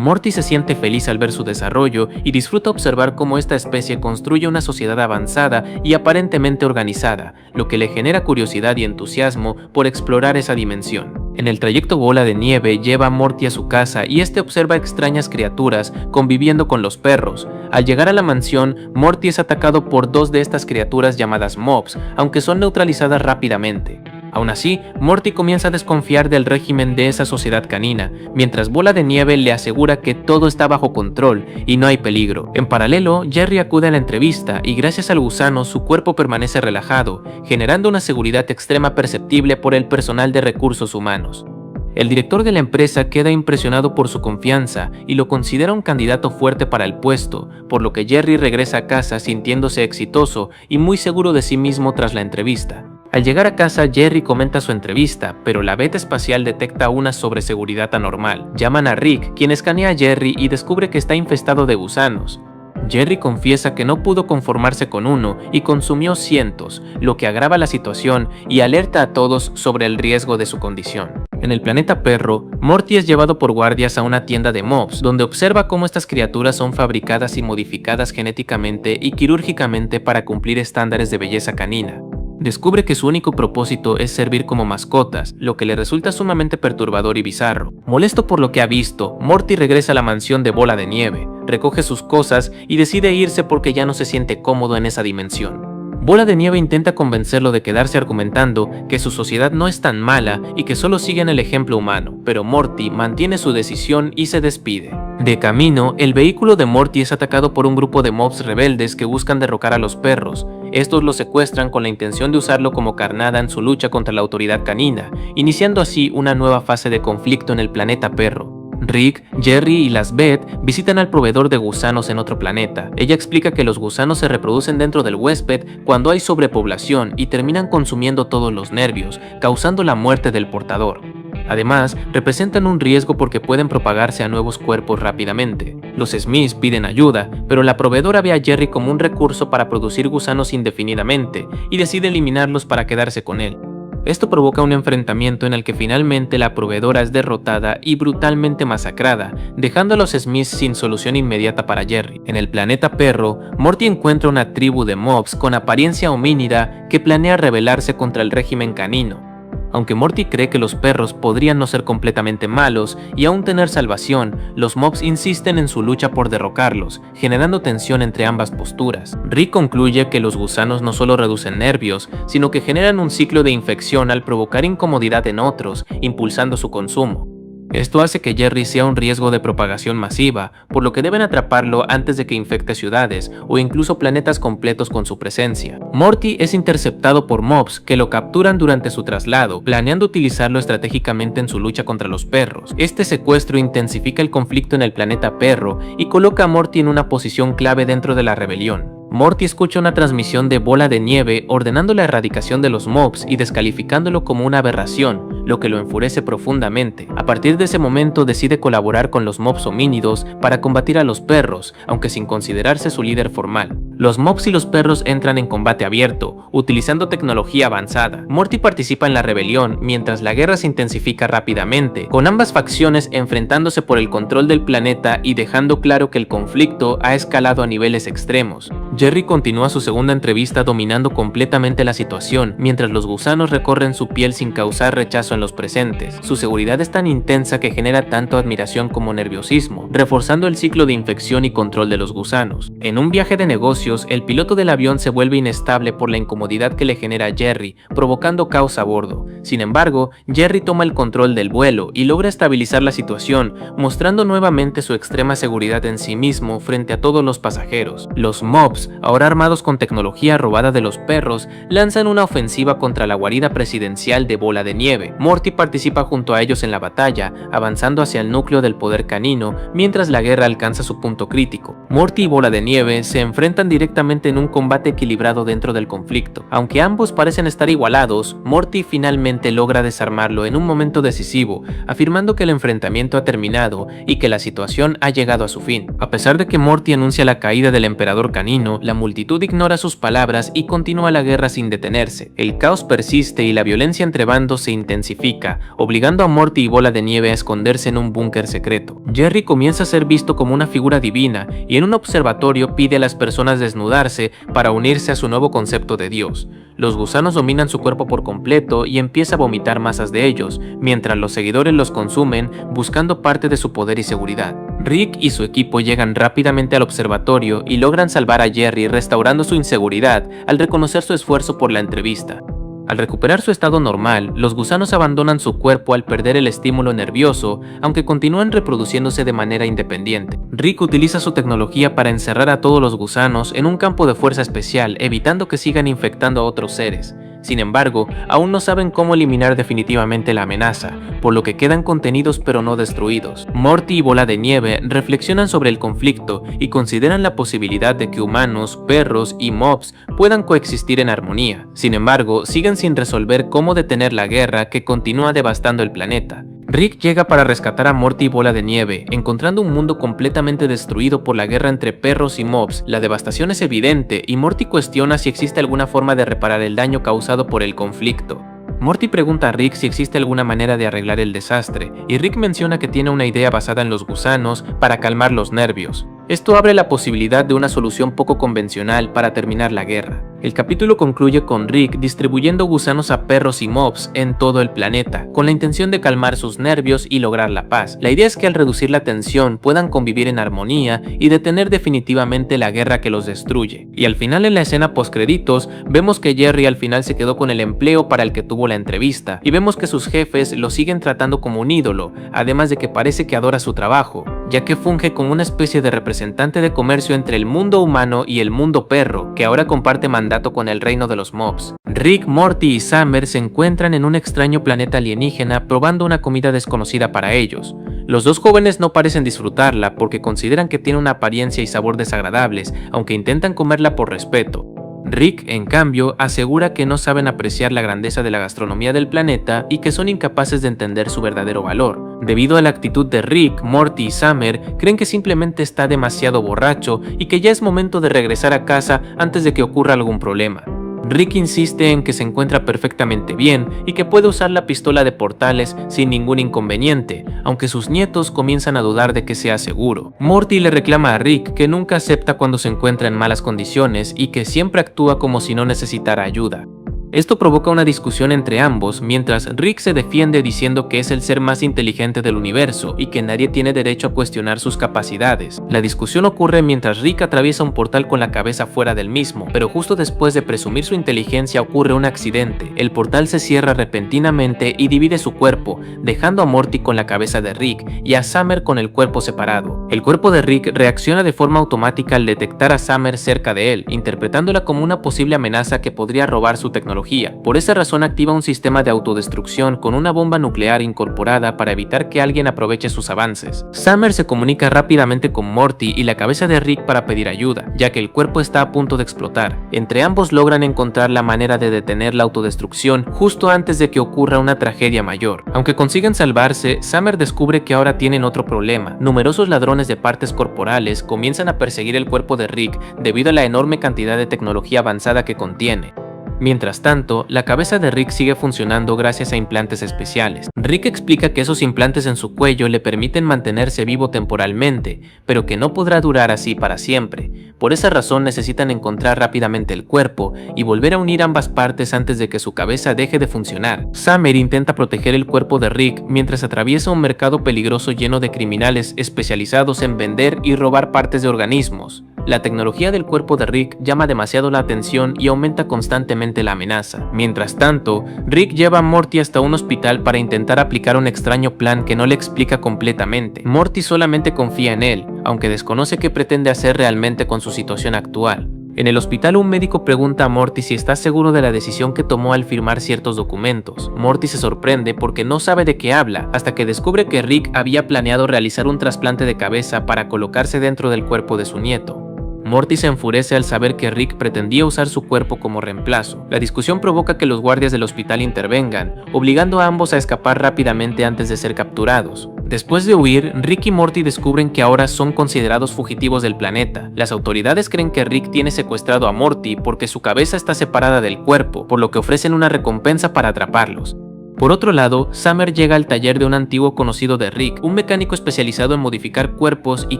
Morty se siente feliz al ver su desarrollo y disfruta observar cómo esta especie construye una sociedad avanzada y aparentemente organizada, lo que le genera curiosidad y entusiasmo por explorar esa dimensión. En el trayecto Bola de Nieve lleva a Morty a su casa y este observa extrañas criaturas conviviendo con los perros. Al llegar a la mansión, Morty es atacado por dos de estas criaturas llamadas mobs, aunque son neutralizadas rápidamente. Aún así, Morty comienza a desconfiar del régimen de esa sociedad canina, mientras Bola de Nieve le asegura que todo está bajo control y no hay peligro. En paralelo, Jerry acude a la entrevista y gracias al gusano su cuerpo permanece relajado, generando una seguridad extrema perceptible por el personal de recursos humanos. El director de la empresa queda impresionado por su confianza y lo considera un candidato fuerte para el puesto, por lo que Jerry regresa a casa sintiéndose exitoso y muy seguro de sí mismo tras la entrevista. Al llegar a casa, Jerry comenta su entrevista, pero la Beta espacial detecta una sobreseguridad anormal. Llaman a Rick, quien escanea a Jerry y descubre que está infestado de gusanos. Jerry confiesa que no pudo conformarse con uno y consumió cientos, lo que agrava la situación y alerta a todos sobre el riesgo de su condición. En el planeta Perro, Morty es llevado por guardias a una tienda de mobs, donde observa cómo estas criaturas son fabricadas y modificadas genéticamente y quirúrgicamente para cumplir estándares de belleza canina. Descubre que su único propósito es servir como mascotas, lo que le resulta sumamente perturbador y bizarro. Molesto por lo que ha visto, Morty regresa a la mansión de Bola de Nieve, recoge sus cosas y decide irse porque ya no se siente cómodo en esa dimensión. Bola de Nieve intenta convencerlo de quedarse argumentando que su sociedad no es tan mala y que solo siguen el ejemplo humano, pero Morty mantiene su decisión y se despide. De camino, el vehículo de Morty es atacado por un grupo de mobs rebeldes que buscan derrocar a los perros. Estos lo secuestran con la intención de usarlo como carnada en su lucha contra la autoridad canina, iniciando así una nueva fase de conflicto en el planeta Perro. Rick, Jerry y las Beth visitan al proveedor de gusanos en otro planeta. Ella explica que los gusanos se reproducen dentro del huésped cuando hay sobrepoblación y terminan consumiendo todos los nervios, causando la muerte del portador. Además, representan un riesgo porque pueden propagarse a nuevos cuerpos rápidamente. Los Smiths piden ayuda, pero la proveedora ve a Jerry como un recurso para producir gusanos indefinidamente y decide eliminarlos para quedarse con él. Esto provoca un enfrentamiento en el que finalmente la proveedora es derrotada y brutalmente masacrada, dejando a los Smiths sin solución inmediata para Jerry. En el planeta Perro, Morty encuentra una tribu de mobs con apariencia homínida que planea rebelarse contra el régimen canino. Aunque Morty cree que los perros podrían no ser completamente malos y aún tener salvación, los mobs insisten en su lucha por derrocarlos, generando tensión entre ambas posturas. Rick concluye que los gusanos no solo reducen nervios, sino que generan un ciclo de infección al provocar incomodidad en otros, impulsando su consumo. Esto hace que Jerry sea un riesgo de propagación masiva, por lo que deben atraparlo antes de que infecte ciudades o incluso planetas completos con su presencia. Morty es interceptado por mobs que lo capturan durante su traslado, planeando utilizarlo estratégicamente en su lucha contra los perros. Este secuestro intensifica el conflicto en el planeta Perro y coloca a Morty en una posición clave dentro de la rebelión. Morty escucha una transmisión de Bola de Nieve ordenando la erradicación de los mobs y descalificándolo como una aberración, lo que lo enfurece profundamente. A partir de ese momento decide colaborar con los mobs homínidos para combatir a los perros, aunque sin considerarse su líder formal. Los mobs y los perros entran en combate abierto, utilizando tecnología avanzada. Morty participa en la rebelión mientras la guerra se intensifica rápidamente, con ambas facciones enfrentándose por el control del planeta y dejando claro que el conflicto ha escalado a niveles extremos. Jerry continúa su segunda entrevista dominando completamente la situación, mientras los gusanos recorren su piel sin causar rechazo en los presentes. Su seguridad es tan intensa que genera tanto admiración como nerviosismo, reforzando el ciclo de infección y control de los gusanos. En un viaje de negocios, el piloto del avión se vuelve inestable por la incomodidad que le genera a Jerry, provocando caos a bordo. Sin embargo, Jerry toma el control del vuelo y logra estabilizar la situación, mostrando nuevamente su extrema seguridad en sí mismo frente a todos los pasajeros. Los mobs, ahora armados con tecnología robada de los perros, lanzan una ofensiva contra la guarida presidencial de Bola de Nieve. Morty participa junto a ellos en la batalla, avanzando hacia el núcleo del poder canino, mientras la guerra alcanza su punto crítico. Morty y Bola de Nieve se enfrentan directamente en un combate equilibrado dentro del conflicto. Aunque ambos parecen estar igualados, Morty finalmente logra desarmarlo en un momento decisivo, afirmando que el enfrentamiento ha terminado y que la situación ha llegado a su fin. A pesar de que Morty anuncia la caída del emperador canino, la multitud ignora sus palabras y continúa la guerra sin detenerse. El caos persiste y la violencia entre bandos se intensifica, obligando a Morty y Bola de Nieve a esconderse en un búnker secreto. Jerry comienza a ser visto como una figura divina y en un observatorio pide a las personas desnudarse para unirse a su nuevo concepto de Dios. Los gusanos dominan su cuerpo por completo y empieza a vomitar masas de ellos, mientras los seguidores los consumen buscando parte de su poder y seguridad. Rick y su equipo llegan rápidamente al observatorio y logran salvar a Jerry restaurando su inseguridad al reconocer su esfuerzo por la entrevista. Al recuperar su estado normal, los gusanos abandonan su cuerpo al perder el estímulo nervioso, aunque continúan reproduciéndose de manera independiente. Rick utiliza su tecnología para encerrar a todos los gusanos en un campo de fuerza especial, evitando que sigan infectando a otros seres. Sin embargo, aún no saben cómo eliminar definitivamente la amenaza, por lo que quedan contenidos pero no destruidos. Morty y Bola de Nieve reflexionan sobre el conflicto y consideran la posibilidad de que humanos, perros y mobs puedan coexistir en armonía. Sin embargo, siguen sin resolver cómo detener la guerra que continúa devastando el planeta. Rick llega para rescatar a Morty y Bola de Nieve, encontrando un mundo completamente destruido por la guerra entre perros y mobs. La devastación es evidente y Morty cuestiona si existe alguna forma de reparar el daño causado por el conflicto. Morty pregunta a Rick si existe alguna manera de arreglar el desastre, y Rick menciona que tiene una idea basada en los gusanos para calmar los nervios. Esto abre la posibilidad de una solución poco convencional para terminar la guerra. El capítulo concluye con Rick distribuyendo gusanos a perros y mobs en todo el planeta, con la intención de calmar sus nervios y lograr la paz. La idea es que al reducir la tensión puedan convivir en armonía y detener definitivamente la guerra que los destruye. Y al final, en la escena postcréditos, vemos que Jerry al final se quedó con el empleo para el que tuvo la entrevista, y vemos que sus jefes lo siguen tratando como un ídolo, además de que parece que adora su trabajo, ya que funge como una especie de representante de comercio entre el mundo humano y el mundo perro, que ahora comparte mandato con el reino de los mobs. Rick, Morty y Summer se encuentran en un extraño planeta alienígena probando una comida desconocida para ellos. Los dos jóvenes no parecen disfrutarla porque consideran que tiene una apariencia y sabor desagradables, aunque intentan comerla por respeto. Rick, en cambio, asegura que no saben apreciar la grandeza de la gastronomía del planeta y que son incapaces de entender su verdadero valor. Debido a la actitud de Rick, Morty y Summer, creen que simplemente está demasiado borracho y que ya es momento de regresar a casa antes de que ocurra algún problema. Rick insiste en que se encuentra perfectamente bien y que puede usar la pistola de portales sin ningún inconveniente, aunque sus nietos comienzan a dudar de que sea seguro. Morty le reclama a Rick que nunca acepta cuando se encuentra en malas condiciones y que siempre actúa como si no necesitara ayuda. Esto provoca una discusión entre ambos, mientras Rick se defiende diciendo que es el ser más inteligente del universo y que nadie tiene derecho a cuestionar sus capacidades. La discusión ocurre mientras Rick atraviesa un portal con la cabeza fuera del mismo, pero justo después de presumir su inteligencia ocurre un accidente. El portal se cierra repentinamente y divide su cuerpo, dejando a Morty con la cabeza de Rick y a Summer con el cuerpo separado. El cuerpo de Rick reacciona de forma automática al detectar a Summer cerca de él, interpretándola como una posible amenaza que podría robar su tecnología. Por esa razón activa un sistema de autodestrucción con una bomba nuclear incorporada para evitar que alguien aproveche sus avances. Summer se comunica rápidamente con Morty y la cabeza de Rick para pedir ayuda, ya que el cuerpo está a punto de explotar. Entre ambos logran encontrar la manera de detener la autodestrucción justo antes de que ocurra una tragedia mayor. Aunque consiguen salvarse, Summer descubre que ahora tienen otro problema. Numerosos ladrones de partes corporales comienzan a perseguir el cuerpo de Rick debido a la enorme cantidad de tecnología avanzada que contiene. Mientras tanto, la cabeza de Rick sigue funcionando gracias a implantes especiales. Rick explica que esos implantes en su cuello le permiten mantenerse vivo temporalmente, pero que no podrá durar así para siempre. Por esa razón necesitan encontrar rápidamente el cuerpo y volver a unir ambas partes antes de que su cabeza deje de funcionar. Summer intenta proteger el cuerpo de Rick mientras atraviesa un mercado peligroso lleno de criminales especializados en vender y robar partes de organismos. La tecnología del cuerpo de Rick llama demasiado la atención y aumenta constantemente la amenaza. Mientras tanto, Rick lleva a Morty hasta un hospital para intentar aplicar un extraño plan que no le explica completamente. Morty solamente confía en él, aunque desconoce qué pretende hacer realmente con su situación actual. En el hospital, un médico pregunta a Morty si está seguro de la decisión que tomó al firmar ciertos documentos. Morty se sorprende porque no sabe de qué habla, hasta que descubre que Rick había planeado realizar un trasplante de cabeza para colocarse dentro del cuerpo de su nieto. Morty se enfurece al saber que Rick pretendía usar su cuerpo como reemplazo. La discusión provoca que los guardias del hospital intervengan, obligando a ambos a escapar rápidamente antes de ser capturados. Después de huir, Rick y Morty descubren que ahora son considerados fugitivos del planeta. Las autoridades creen que Rick tiene secuestrado a Morty porque su cabeza está separada del cuerpo, por lo que ofrecen una recompensa para atraparlos. Por otro lado, Summer llega al taller de un antiguo conocido de Rick, un mecánico especializado en modificar cuerpos y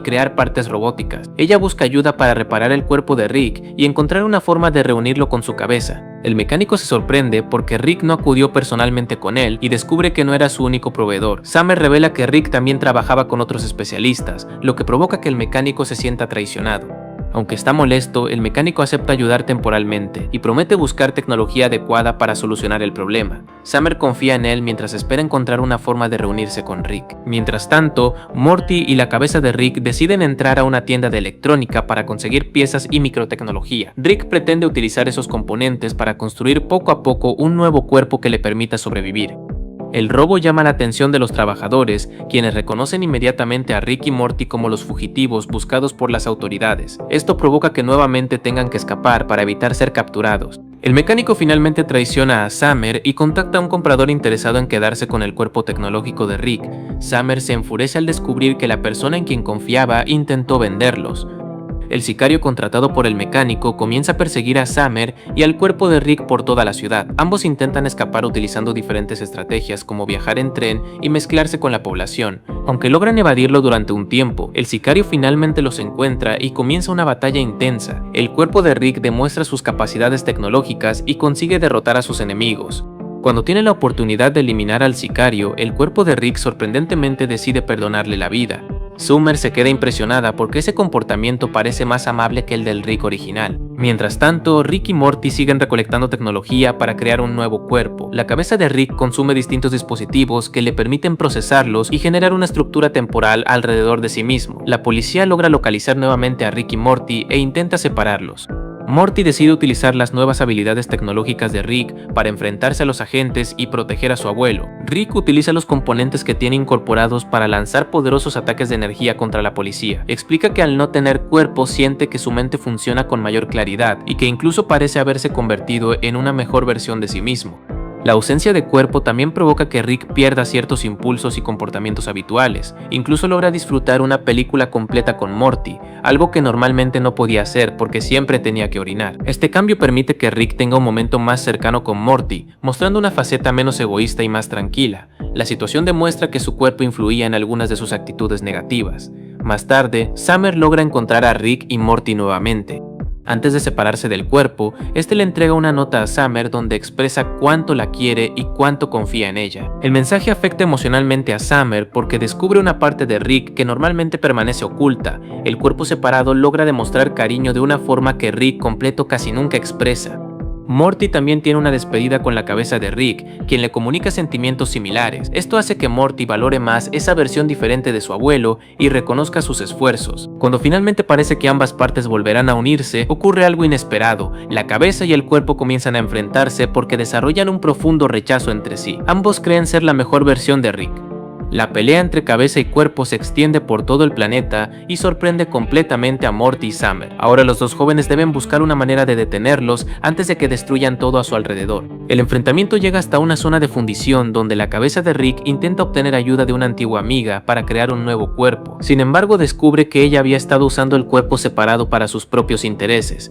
crear partes robóticas. Ella busca ayuda para reparar el cuerpo de Rick y encontrar una forma de reunirlo con su cabeza. El mecánico se sorprende porque Rick no acudió personalmente con él y descubre que no era su único proveedor. Summer revela que Rick también trabajaba con otros especialistas, lo que provoca que el mecánico se sienta traicionado. Aunque está molesto, el mecánico acepta ayudar temporalmente y promete buscar tecnología adecuada para solucionar el problema. Summer confía en él mientras espera encontrar una forma de reunirse con Rick. Mientras tanto, Morty y la cabeza de Rick deciden entrar a una tienda de electrónica para conseguir piezas y microtecnología. Rick pretende utilizar esos componentes para construir poco a poco un nuevo cuerpo que le permita sobrevivir. El robo llama la atención de los trabajadores, quienes reconocen inmediatamente a Rick y Morty como los fugitivos buscados por las autoridades. Esto provoca que nuevamente tengan que escapar para evitar ser capturados. El mecánico finalmente traiciona a Summer y contacta a un comprador interesado en quedarse con el cuerpo tecnológico de Rick. Summer se enfurece al descubrir que la persona en quien confiaba intentó venderlos. El sicario contratado por el mecánico comienza a perseguir a Summer y al cuerpo de Rick por toda la ciudad. Ambos intentan escapar utilizando diferentes estrategias como viajar en tren y mezclarse con la población. Aunque logran evadirlo durante un tiempo, el sicario finalmente los encuentra y comienza una batalla intensa. El cuerpo de Rick demuestra sus capacidades tecnológicas y consigue derrotar a sus enemigos. Cuando tiene la oportunidad de eliminar al sicario, el cuerpo de Rick sorprendentemente decide perdonarle la vida. Summer se queda impresionada porque ese comportamiento parece más amable que el del Rick original. Mientras tanto, Rick y Morty siguen recolectando tecnología para crear un nuevo cuerpo. La cabeza de Rick consume distintos dispositivos que le permiten procesarlos y generar una estructura temporal alrededor de sí mismo. La policía logra localizar nuevamente a Rick y Morty e intenta separarlos. Morty decide utilizar las nuevas habilidades tecnológicas de Rick para enfrentarse a los agentes y proteger a su abuelo. Rick utiliza los componentes que tiene incorporados para lanzar poderosos ataques de energía contra la policía. Explica que al no tener cuerpo siente que su mente funciona con mayor claridad y que incluso parece haberse convertido en una mejor versión de sí mismo. La ausencia de cuerpo también provoca que Rick pierda ciertos impulsos y comportamientos habituales. Incluso logra disfrutar una película completa con Morty, algo que normalmente no podía hacer porque siempre tenía que orinar. Este cambio permite que Rick tenga un momento más cercano con Morty, mostrando una faceta menos egoísta y más tranquila. La situación demuestra que su cuerpo influía en algunas de sus actitudes negativas. Más tarde, Summer logra encontrar a Rick y Morty nuevamente. Antes de separarse del cuerpo, este le entrega una nota a Summer donde expresa cuánto la quiere y cuánto confía en ella. El mensaje afecta emocionalmente a Summer porque descubre una parte de Rick que normalmente permanece oculta. El cuerpo separado logra demostrar cariño de una forma que Rick completo casi nunca expresa. Morty también tiene una despedida con la cabeza de Rick, quien le comunica sentimientos similares. Esto hace que Morty valore más esa versión diferente de su abuelo y reconozca sus esfuerzos. Cuando finalmente parece que ambas partes volverán a unirse, ocurre algo inesperado. La cabeza y el cuerpo comienzan a enfrentarse porque desarrollan un profundo rechazo entre sí. Ambos creen ser la mejor versión de Rick. La pelea entre cabeza y cuerpo se extiende por todo el planeta y sorprende completamente a Morty y Summer. Ahora los dos jóvenes deben buscar una manera de detenerlos antes de que destruyan todo a su alrededor. El enfrentamiento llega hasta una zona de fundición donde la cabeza de Rick intenta obtener ayuda de una antigua amiga para crear un nuevo cuerpo. Sin embargo, descubre que ella había estado usando el cuerpo separado para sus propios intereses.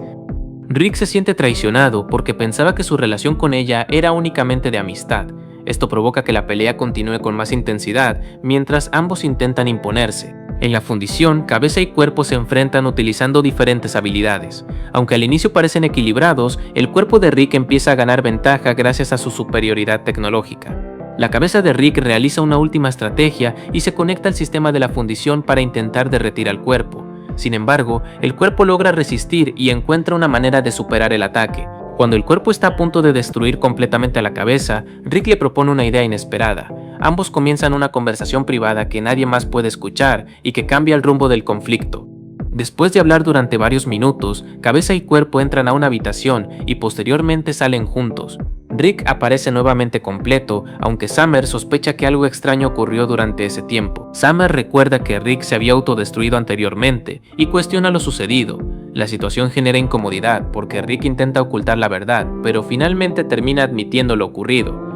Rick se siente traicionado porque pensaba que su relación con ella era únicamente de amistad. Esto provoca que la pelea continúe con más intensidad, mientras ambos intentan imponerse. En la fundición, cabeza y cuerpo se enfrentan utilizando diferentes habilidades. Aunque al inicio parecen equilibrados, el cuerpo de Rick empieza a ganar ventaja gracias a su superioridad tecnológica. La cabeza de Rick realiza una última estrategia y se conecta al sistema de la fundición para intentar derretir al cuerpo. Sin embargo, el cuerpo logra resistir y encuentra una manera de superar el ataque. Cuando el cuerpo está a punto de destruir completamente a la cabeza, Rick le propone una idea inesperada. Ambos comienzan una conversación privada que nadie más puede escuchar y que cambia el rumbo del conflicto. Después de hablar durante varios minutos, cabeza y cuerpo entran a una habitación y posteriormente salen juntos. Rick aparece nuevamente completo, aunque Summer sospecha que algo extraño ocurrió durante ese tiempo. Summer recuerda que Rick se había autodestruido anteriormente y cuestiona lo sucedido. La situación genera incomodidad porque Rick intenta ocultar la verdad, pero finalmente termina admitiendo lo ocurrido.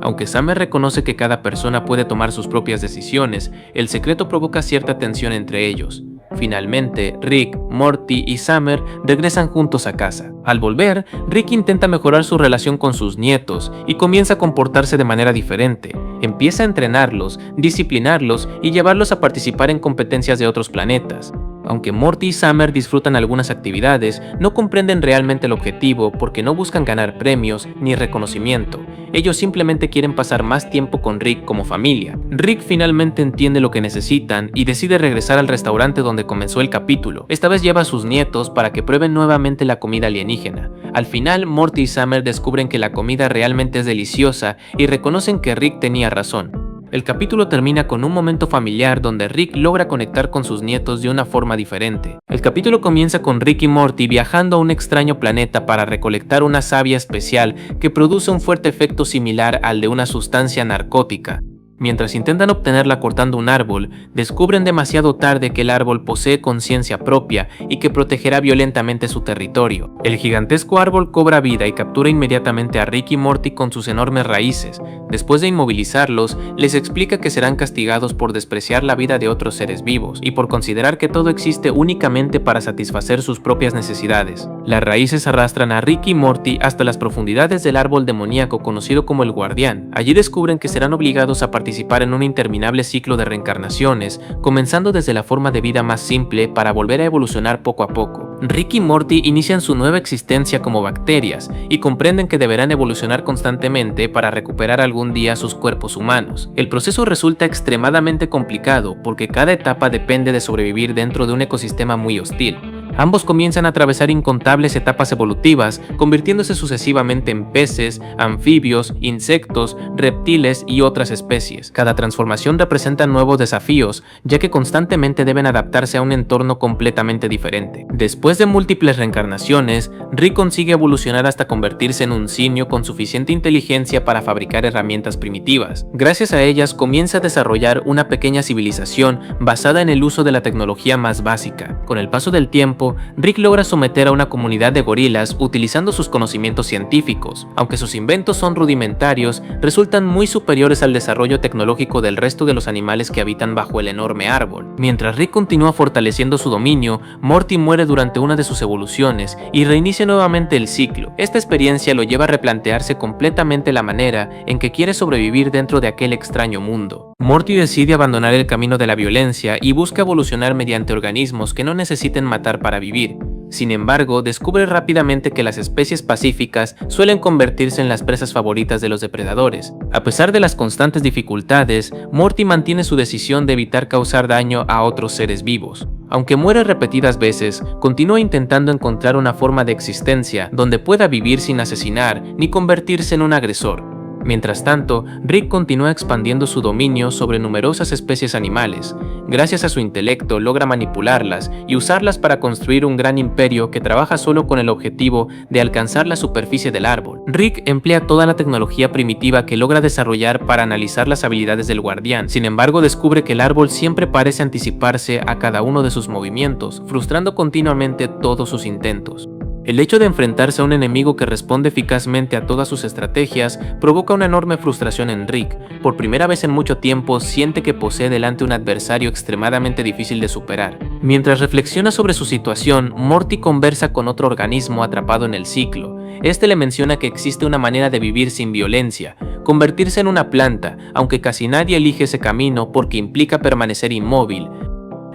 Aunque Summer reconoce que cada persona puede tomar sus propias decisiones, el secreto provoca cierta tensión entre ellos. Finalmente, Rick, Morty y Summer regresan juntos a casa. Al volver, Rick intenta mejorar su relación con sus nietos y comienza a comportarse de manera diferente. Empieza a entrenarlos, disciplinarlos y llevarlos a participar en competencias de otros planetas. Aunque Morty y Summer disfrutan algunas actividades, no comprenden realmente el objetivo porque no buscan ganar premios ni reconocimiento. Ellos simplemente quieren pasar más tiempo con Rick como familia. Rick finalmente entiende lo que necesitan y decide regresar al restaurante donde comenzó el capítulo. Esta vez lleva a sus nietos para que prueben nuevamente la comida alienígena. Al final, Morty y Summer descubren que la comida realmente es deliciosa y reconocen que Rick tenía razón. El capítulo termina con un momento familiar donde Rick logra conectar con sus nietos de una forma diferente. El capítulo comienza con Rick y Morty viajando a un extraño planeta para recolectar una savia especial que produce un fuerte efecto similar al de una sustancia narcótica. Mientras intentan obtenerla cortando un árbol, descubren demasiado tarde que el árbol posee conciencia propia y que protegerá violentamente su territorio. El gigantesco árbol cobra vida y captura inmediatamente a Rick y Morty con sus enormes raíces. Después de inmovilizarlos, les explica que serán castigados por despreciar la vida de otros seres vivos y por considerar que todo existe únicamente para satisfacer sus propias necesidades. Las raíces arrastran a Rick y Morty hasta las profundidades del árbol demoníaco conocido como el Guardián. Allí descubren que serán obligados a participar en un interminable ciclo de reencarnaciones, comenzando desde la forma de vida más simple para volver a evolucionar poco a poco. Rick y Morty inician su nueva existencia como bacterias y comprenden que deberán evolucionar constantemente para recuperar algún día sus cuerpos humanos. El proceso resulta extremadamente complicado porque cada etapa depende de sobrevivir dentro de un ecosistema muy hostil. Ambos comienzan a atravesar incontables etapas evolutivas, convirtiéndose sucesivamente en peces, anfibios, insectos, reptiles y otras especies. Cada transformación representa nuevos desafíos, ya que constantemente deben adaptarse a un entorno completamente diferente. Después de múltiples reencarnaciones, Rick consigue evolucionar hasta convertirse en un simio con suficiente inteligencia para fabricar herramientas primitivas. Gracias a ellas comienza a desarrollar una pequeña civilización basada en el uso de la tecnología más básica. Con el paso del tiempo, Rick logra someter a una comunidad de gorilas utilizando sus conocimientos científicos. Aunque sus inventos son rudimentarios, resultan muy superiores al desarrollo tecnológico del resto de los animales que habitan bajo el enorme árbol. Mientras Rick continúa fortaleciendo su dominio, Morty muere durante una de sus evoluciones y reinicia nuevamente el ciclo. Esta experiencia lo lleva a replantearse completamente la manera en que quiere sobrevivir dentro de aquel extraño mundo. Morty decide abandonar el camino de la violencia y busca evolucionar mediante organismos que no necesiten matar para vivir. Sin embargo, descubre rápidamente que las especies pacíficas suelen convertirse en las presas favoritas de los depredadores. A pesar de las constantes dificultades, Morty mantiene su decisión de evitar causar daño a otros seres vivos. Aunque muere repetidas veces, continúa intentando encontrar una forma de existencia donde pueda vivir sin asesinar ni convertirse en un agresor. Mientras tanto, Rick continúa expandiendo su dominio sobre numerosas especies animales. Gracias a su intelecto logra manipularlas y usarlas para construir un gran imperio que trabaja solo con el objetivo de alcanzar la superficie del árbol. Rick emplea toda la tecnología primitiva que logra desarrollar para analizar las habilidades del guardián. Sin embargo, descubre que el árbol siempre parece anticiparse a cada uno de sus movimientos, frustrando continuamente todos sus intentos. El hecho de enfrentarse a un enemigo que responde eficazmente a todas sus estrategias provoca una enorme frustración en Rick. Por primera vez en mucho tiempo siente que posee delante un adversario extremadamente difícil de superar. Mientras reflexiona sobre su situación, Morty conversa con otro organismo atrapado en el ciclo. Este le menciona que existe una manera de vivir sin violencia, convertirse en una planta, aunque casi nadie elige ese camino porque implica permanecer inmóvil.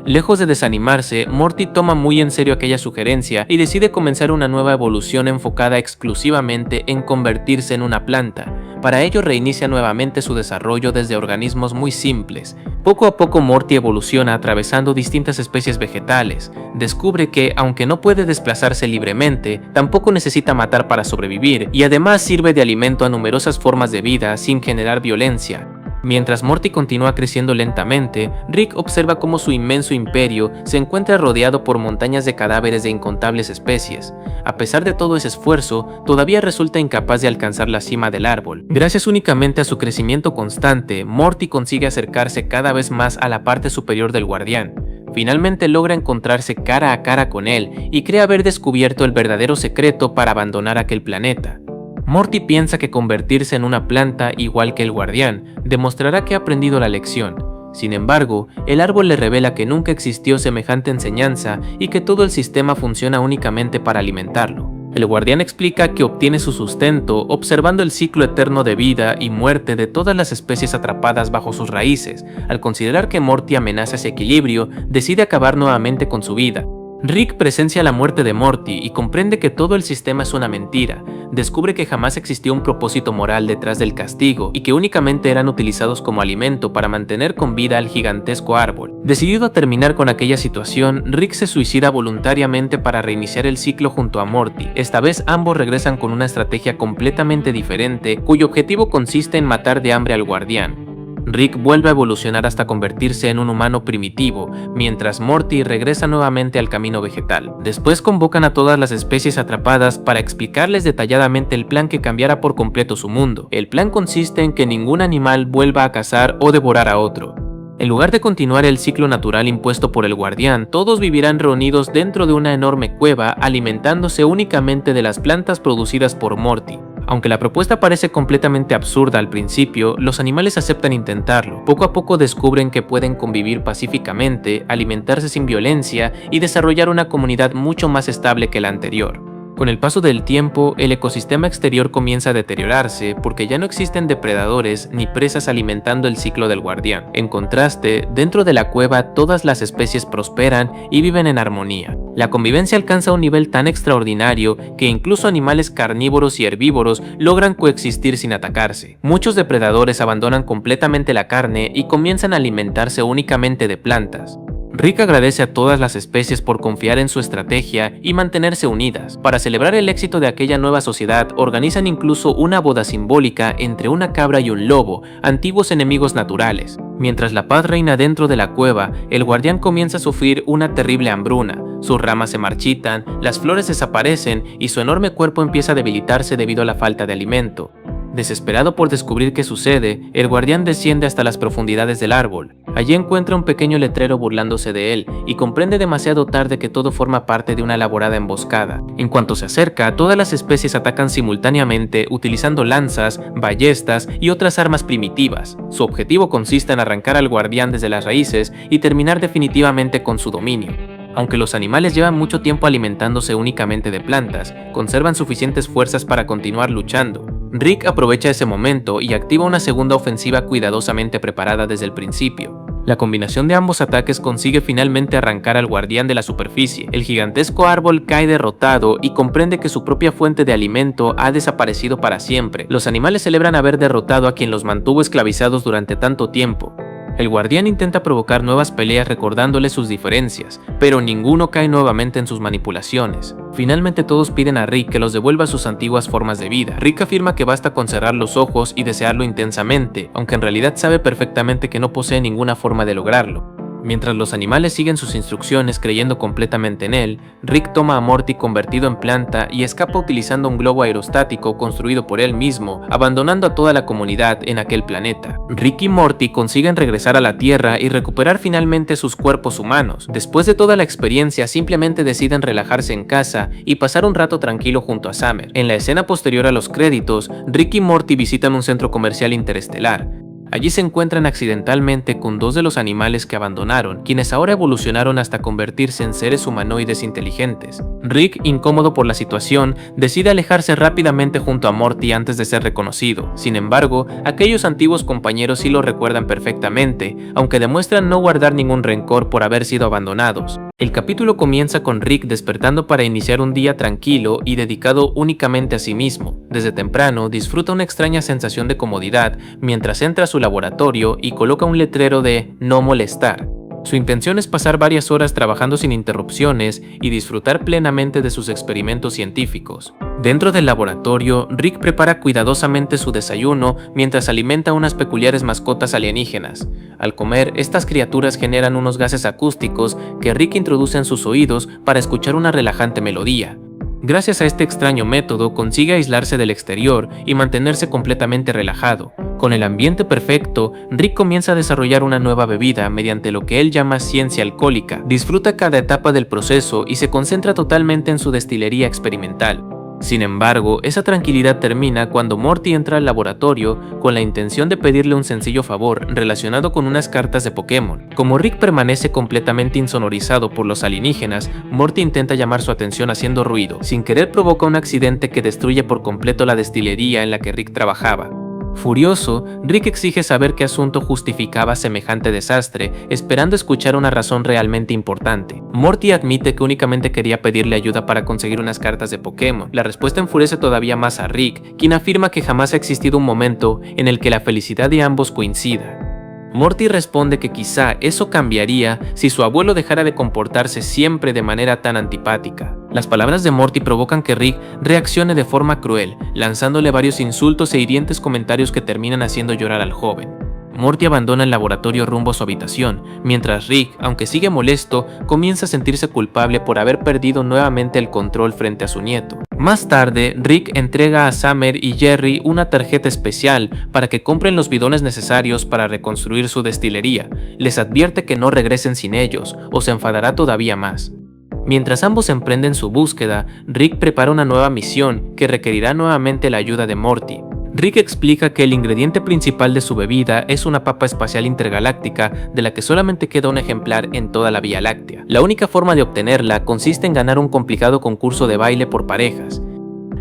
Lejos de desanimarse, Morty toma muy en serio aquella sugerencia y decide comenzar una nueva evolución enfocada exclusivamente en convertirse en una planta. Para ello reinicia nuevamente su desarrollo desde organismos muy simples. Poco a poco Morty evoluciona atravesando distintas especies vegetales. Descubre que, aunque no puede desplazarse libremente, tampoco necesita matar para sobrevivir y además sirve de alimento a numerosas formas de vida sin generar violencia. Mientras Morty continúa creciendo lentamente, Rick observa cómo su inmenso imperio se encuentra rodeado por montañas de cadáveres de incontables especies. A pesar de todo ese esfuerzo, todavía resulta incapaz de alcanzar la cima del árbol. Gracias únicamente a su crecimiento constante, Morty consigue acercarse cada vez más a la parte superior del Guardián. Finalmente logra encontrarse cara a cara con él y cree haber descubierto el verdadero secreto para abandonar aquel planeta. Morty piensa que convertirse en una planta igual que el Guardián demostrará que ha aprendido la lección. Sin embargo, el árbol le revela que nunca existió semejante enseñanza y que todo el sistema funciona únicamente para alimentarlo. El Guardián explica que obtiene su sustento observando el ciclo eterno de vida y muerte de todas las especies atrapadas bajo sus raíces. Al considerar que Morty amenaza ese equilibrio, decide acabar nuevamente con su vida. Rick presencia la muerte de Morty y comprende que todo el sistema es una mentira. Descubre que jamás existió un propósito moral detrás del castigo y que únicamente eran utilizados como alimento para mantener con vida al gigantesco árbol. Decidido a terminar con aquella situación, Rick se suicida voluntariamente para reiniciar el ciclo junto a Morty. Esta vez ambos regresan con una estrategia completamente diferente, cuyo objetivo consiste en matar de hambre al Guardián. Rick vuelve a evolucionar hasta convertirse en un humano primitivo, mientras Morty regresa nuevamente al camino vegetal. Después convocan a todas las especies atrapadas para explicarles detalladamente el plan que cambiará por completo su mundo. El plan consiste en que ningún animal vuelva a cazar o devorar a otro. En lugar de continuar el ciclo natural impuesto por el Guardián, todos vivirán reunidos dentro de una enorme cueva, alimentándose únicamente de las plantas producidas por Morty. Aunque la propuesta parece completamente absurda al principio, los animales aceptan intentarlo. Poco a poco descubren que pueden convivir pacíficamente, alimentarse sin violencia y desarrollar una comunidad mucho más estable que la anterior. Con el paso del tiempo, el ecosistema exterior comienza a deteriorarse porque ya no existen depredadores ni presas alimentando el ciclo del Guardián. En contraste, dentro de la cueva todas las especies prosperan y viven en armonía. La convivencia alcanza un nivel tan extraordinario que incluso animales carnívoros y herbívoros logran coexistir sin atacarse. Muchos depredadores abandonan completamente la carne y comienzan a alimentarse únicamente de plantas. Rick agradece a todas las especies por confiar en su estrategia y mantenerse unidas. Para celebrar el éxito de aquella nueva sociedad, organizan incluso una boda simbólica entre una cabra y un lobo, antiguos enemigos naturales. Mientras la paz reina dentro de la cueva, el Guardián comienza a sufrir una terrible hambruna. Sus ramas se marchitan, las flores desaparecen y su enorme cuerpo empieza a debilitarse debido a la falta de alimento. Desesperado por descubrir qué sucede, el Guardián desciende hasta las profundidades del árbol. Allí encuentra un pequeño letrero burlándose de él y comprende demasiado tarde que todo forma parte de una elaborada emboscada. En cuanto se acerca, todas las especies atacan simultáneamente utilizando lanzas, ballestas y otras armas primitivas. Su objetivo consiste en arrancar al Guardián desde las raíces y terminar definitivamente con su dominio. Aunque los animales llevan mucho tiempo alimentándose únicamente de plantas, conservan suficientes fuerzas para continuar luchando. Rick aprovecha ese momento y activa una segunda ofensiva cuidadosamente preparada desde el principio. La combinación de ambos ataques consigue finalmente arrancar al Guardián de la superficie. El gigantesco árbol cae derrotado y comprende que su propia fuente de alimento ha desaparecido para siempre. Los animales celebran haber derrotado a quien los mantuvo esclavizados durante tanto tiempo. El Guardián intenta provocar nuevas peleas recordándoles sus diferencias, pero ninguno cae nuevamente en sus manipulaciones. Finalmente todos piden a Rick que los devuelva a sus antiguas formas de vida. Rick afirma que basta con cerrar los ojos y desearlo intensamente, aunque en realidad sabe perfectamente que no posee ninguna forma de lograrlo. Mientras los animales siguen sus instrucciones creyendo completamente en él, Rick toma a Morty convertido en planta y escapa utilizando un globo aerostático construido por él mismo, abandonando a toda la comunidad en aquel planeta. Rick y Morty consiguen regresar a la Tierra y recuperar finalmente sus cuerpos humanos. Después de toda la experiencia, simplemente deciden relajarse en casa y pasar un rato tranquilo junto a Summer. En la escena posterior a los créditos, Rick y Morty visitan un centro comercial interestelar. Allí se encuentran accidentalmente con dos de los animales que abandonaron, quienes ahora evolucionaron hasta convertirse en seres humanoides inteligentes. Rick, incómodo por la situación, decide alejarse rápidamente junto a Morty antes de ser reconocido. Sin embargo, aquellos antiguos compañeros sí lo recuerdan perfectamente, aunque demuestran no guardar ningún rencor por haber sido abandonados. El capítulo comienza con Rick despertando para iniciar un día tranquilo y dedicado únicamente a sí mismo. Desde temprano disfruta una extraña sensación de comodidad mientras entra a su laboratorio y coloca un letrero de "No molestar". Su intención es pasar varias horas trabajando sin interrupciones y disfrutar plenamente de sus experimentos científicos. Dentro del laboratorio, Rick prepara cuidadosamente su desayuno mientras alimenta unas peculiares mascotas alienígenas. Al comer, estas criaturas generan unos gases acústicos que Rick introduce en sus oídos para escuchar una relajante melodía. Gracias a este extraño método consigue aislarse del exterior y mantenerse completamente relajado. Con el ambiente perfecto, Rick comienza a desarrollar una nueva bebida mediante lo que él llama ciencia alcohólica. Disfruta cada etapa del proceso y se concentra totalmente en su destilería experimental. Sin embargo, esa tranquilidad termina cuando Morty entra al laboratorio con la intención de pedirle un sencillo favor relacionado con unas cartas de Pokémon. Como Rick permanece completamente insonorizado por los alienígenas, Morty intenta llamar su atención haciendo ruido. Sin querer provoca un accidente que destruye por completo la destilería en la que Rick trabajaba. Furioso, Rick exige saber qué asunto justificaba semejante desastre, esperando escuchar una razón realmente importante. Morty admite que únicamente quería pedirle ayuda para conseguir unas cartas de Pokémon. La respuesta enfurece todavía más a Rick, quien afirma que jamás ha existido un momento en el que la felicidad de ambos coincida. Morty responde que quizá eso cambiaría si su abuelo dejara de comportarse siempre de manera tan antipática. Las palabras de Morty provocan que Rick reaccione de forma cruel, lanzándole varios insultos e hirientes comentarios que terminan haciendo llorar al joven. Morty abandona el laboratorio rumbo a su habitación, mientras Rick, aunque sigue molesto, comienza a sentirse culpable por haber perdido nuevamente el control frente a su nieto. Más tarde, Rick entrega a Summer y Jerry una tarjeta especial para que compren los bidones necesarios para reconstruir su destilería. Les advierte que no regresen sin ellos, o se enfadará todavía más. Mientras ambos emprenden su búsqueda, Rick prepara una nueva misión que requerirá nuevamente la ayuda de Morty. Rick explica que el ingrediente principal de su bebida es una papa espacial intergaláctica de la que solamente queda un ejemplar en toda la Vía Láctea. La única forma de obtenerla consiste en ganar un complicado concurso de baile por parejas.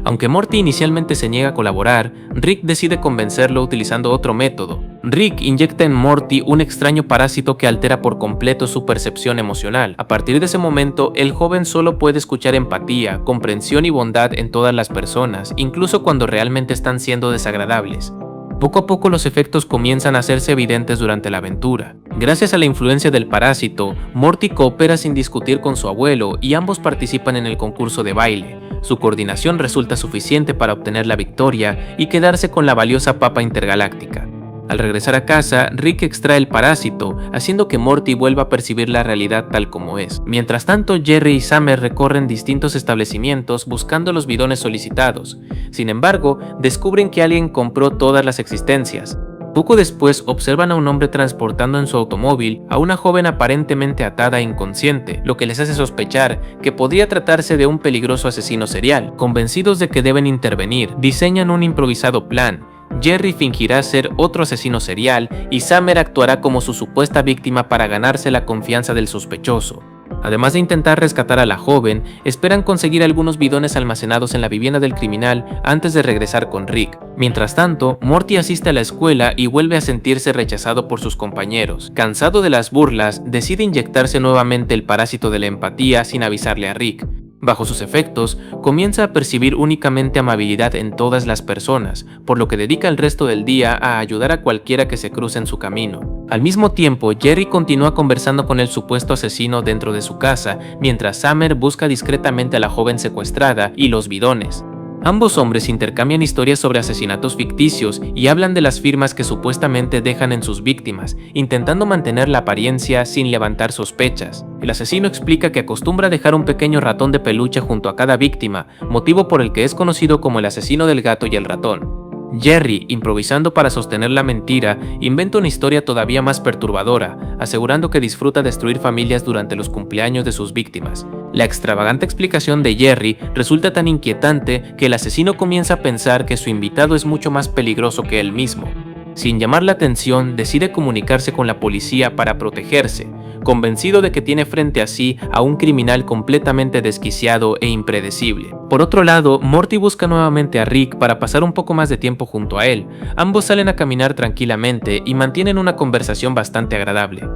Aunque Morty inicialmente se niega a colaborar, Rick decide convencerlo utilizando otro método. Rick inyecta en Morty un extraño parásito que altera por completo su percepción emocional. A partir de ese momento, el joven solo puede escuchar empatía, comprensión y bondad en todas las personas, incluso cuando realmente están siendo desagradables. Poco a poco los efectos comienzan a hacerse evidentes durante la aventura. Gracias a la influencia del parásito, Morty coopera sin discutir con su abuelo y ambos participan en el concurso de baile. Su coordinación resulta suficiente para obtener la victoria y quedarse con la valiosa papa intergaláctica. Al regresar a casa, Rick extrae el parásito, haciendo que Morty vuelva a percibir la realidad tal como es. Mientras tanto, Jerry y Summer recorren distintos establecimientos buscando los bidones solicitados. Sin embargo, descubren que alguien compró todas las existencias. Poco después observan a un hombre transportando en su automóvil a una joven aparentemente atada e inconsciente, lo que les hace sospechar que podría tratarse de un peligroso asesino serial. Convencidos de que deben intervenir, diseñan un improvisado plan. Jerry fingirá ser otro asesino serial y Summer actuará como su supuesta víctima para ganarse la confianza del sospechoso. Además de intentar rescatar a la joven, esperan conseguir algunos bidones almacenados en la vivienda del criminal antes de regresar con Rick. Mientras tanto, Morty asiste a la escuela y vuelve a sentirse rechazado por sus compañeros. Cansado de las burlas, decide inyectarse nuevamente el parásito de la empatía sin avisarle a Rick. Bajo sus efectos, comienza a percibir únicamente amabilidad en todas las personas, por lo que dedica el resto del día a ayudar a cualquiera que se cruce en su camino. Al mismo tiempo, Jerry continúa conversando con el supuesto asesino dentro de su casa, mientras Summer busca discretamente a la joven secuestrada y los bidones. Ambos hombres intercambian historias sobre asesinatos ficticios y hablan de las firmas que supuestamente dejan en sus víctimas, intentando mantener la apariencia sin levantar sospechas. El asesino explica que acostumbra dejar un pequeño ratón de peluche junto a cada víctima, motivo por el que es conocido como el asesino del gato y el ratón. Jerry, improvisando para sostener la mentira, inventa una historia todavía más perturbadora, asegurando que disfruta destruir familias durante los cumpleaños de sus víctimas. La extravagante explicación de Jerry resulta tan inquietante que el asesino comienza a pensar que su invitado es mucho más peligroso que él mismo. Sin llamar la atención, decide comunicarse con la policía para protegerse, convencido de que tiene frente a sí a un criminal completamente desquiciado e impredecible. Por otro lado, Morty busca nuevamente a Rick para pasar un poco más de tiempo junto a él. Ambos salen a caminar tranquilamente y mantienen una conversación bastante agradable.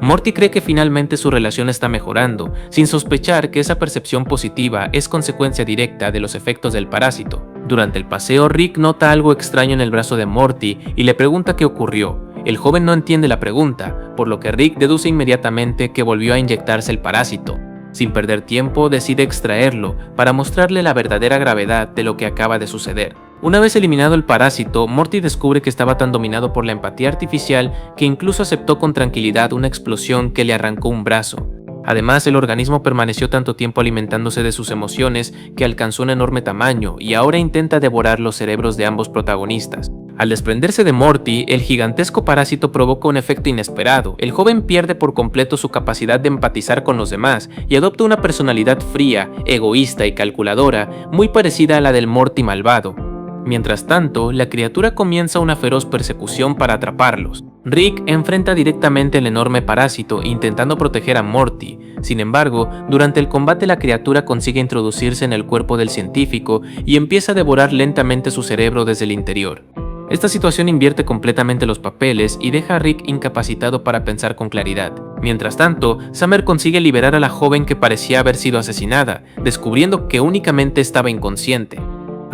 Morty cree que finalmente su relación está mejorando, sin sospechar que esa percepción positiva es consecuencia directa de los efectos del parásito. Durante el paseo, Rick nota algo extraño en el brazo de Morty y le pregunta qué ocurrió. El joven no entiende la pregunta, por lo que Rick deduce inmediatamente que volvió a inyectarse el parásito. Sin perder tiempo, decide extraerlo para mostrarle la verdadera gravedad de lo que acaba de suceder. Una vez eliminado el parásito, Morty descubre que estaba tan dominado por la empatía artificial que incluso aceptó con tranquilidad una explosión que le arrancó un brazo. Además, el organismo permaneció tanto tiempo alimentándose de sus emociones que alcanzó un enorme tamaño y ahora intenta devorar los cerebros de ambos protagonistas. Al desprenderse de Morty, el gigantesco parásito provoca un efecto inesperado. El joven pierde por completo su capacidad de empatizar con los demás y adopta una personalidad fría, egoísta y calculadora, muy parecida a la del Morty malvado. Mientras tanto, la criatura comienza una feroz persecución para atraparlos. Rick enfrenta directamente al enorme parásito intentando proteger a Morty. Sin embargo, durante el combate la criatura consigue introducirse en el cuerpo del científico y empieza a devorar lentamente su cerebro desde el interior. Esta situación invierte completamente los papeles y deja a Rick incapacitado para pensar con claridad. Mientras tanto, Summer consigue liberar a la joven que parecía haber sido asesinada, descubriendo que únicamente estaba inconsciente.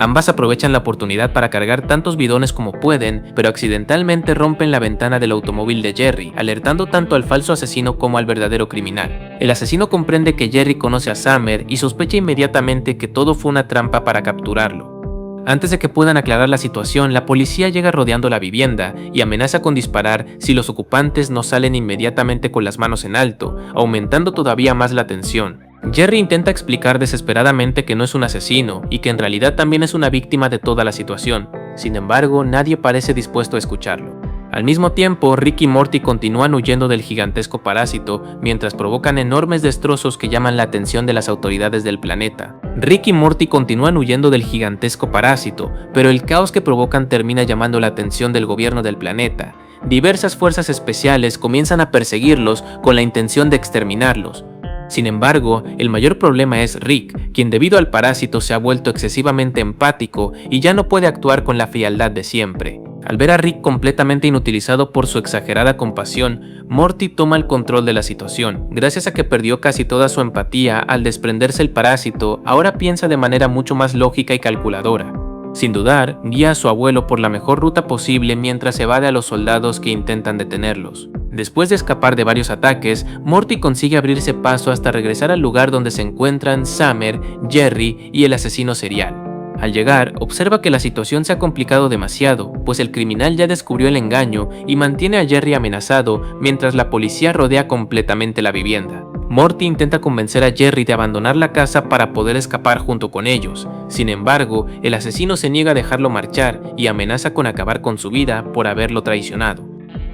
Ambas aprovechan la oportunidad para cargar tantos bidones como pueden, pero accidentalmente rompen la ventana del automóvil de Jerry, alertando tanto al falso asesino como al verdadero criminal. El asesino comprende que Jerry conoce a Summer y sospecha inmediatamente que todo fue una trampa para capturarlo. Antes de que puedan aclarar la situación, la policía llega rodeando la vivienda y amenaza con disparar si los ocupantes no salen inmediatamente con las manos en alto, aumentando todavía más la tensión. Jerry intenta explicar desesperadamente que no es un asesino y que en realidad también es una víctima de toda la situación. Sin embargo, nadie parece dispuesto a escucharlo. Al mismo tiempo, Rick y Morty continúan huyendo del gigantesco parásito mientras provocan enormes destrozos que llaman la atención de las autoridades del planeta. Rick y Morty continúan huyendo del gigantesco parásito, pero el caos que provocan termina llamando la atención del gobierno del planeta. Diversas fuerzas especiales comienzan a perseguirlos con la intención de exterminarlos. Sin embargo, el mayor problema es Rick, quien debido al parásito se ha vuelto excesivamente empático y ya no puede actuar con la frialdad de siempre. Al ver a Rick completamente inutilizado por su exagerada compasión, Morty toma el control de la situación. Gracias a que perdió casi toda su empatía al desprenderse el parásito, ahora piensa de manera mucho más lógica y calculadora. Sin dudar, guía a su abuelo por la mejor ruta posible mientras evade a los soldados que intentan detenerlos. Después de escapar de varios ataques, Morty consigue abrirse paso hasta regresar al lugar donde se encuentran Summer, Jerry y el asesino serial. Al llegar, observa que la situación se ha complicado demasiado, pues el criminal ya descubrió el engaño y mantiene a Jerry amenazado mientras la policía rodea completamente la vivienda. Morty intenta convencer a Jerry de abandonar la casa para poder escapar junto con ellos. Sin embargo, el asesino se niega a dejarlo marchar y amenaza con acabar con su vida por haberlo traicionado.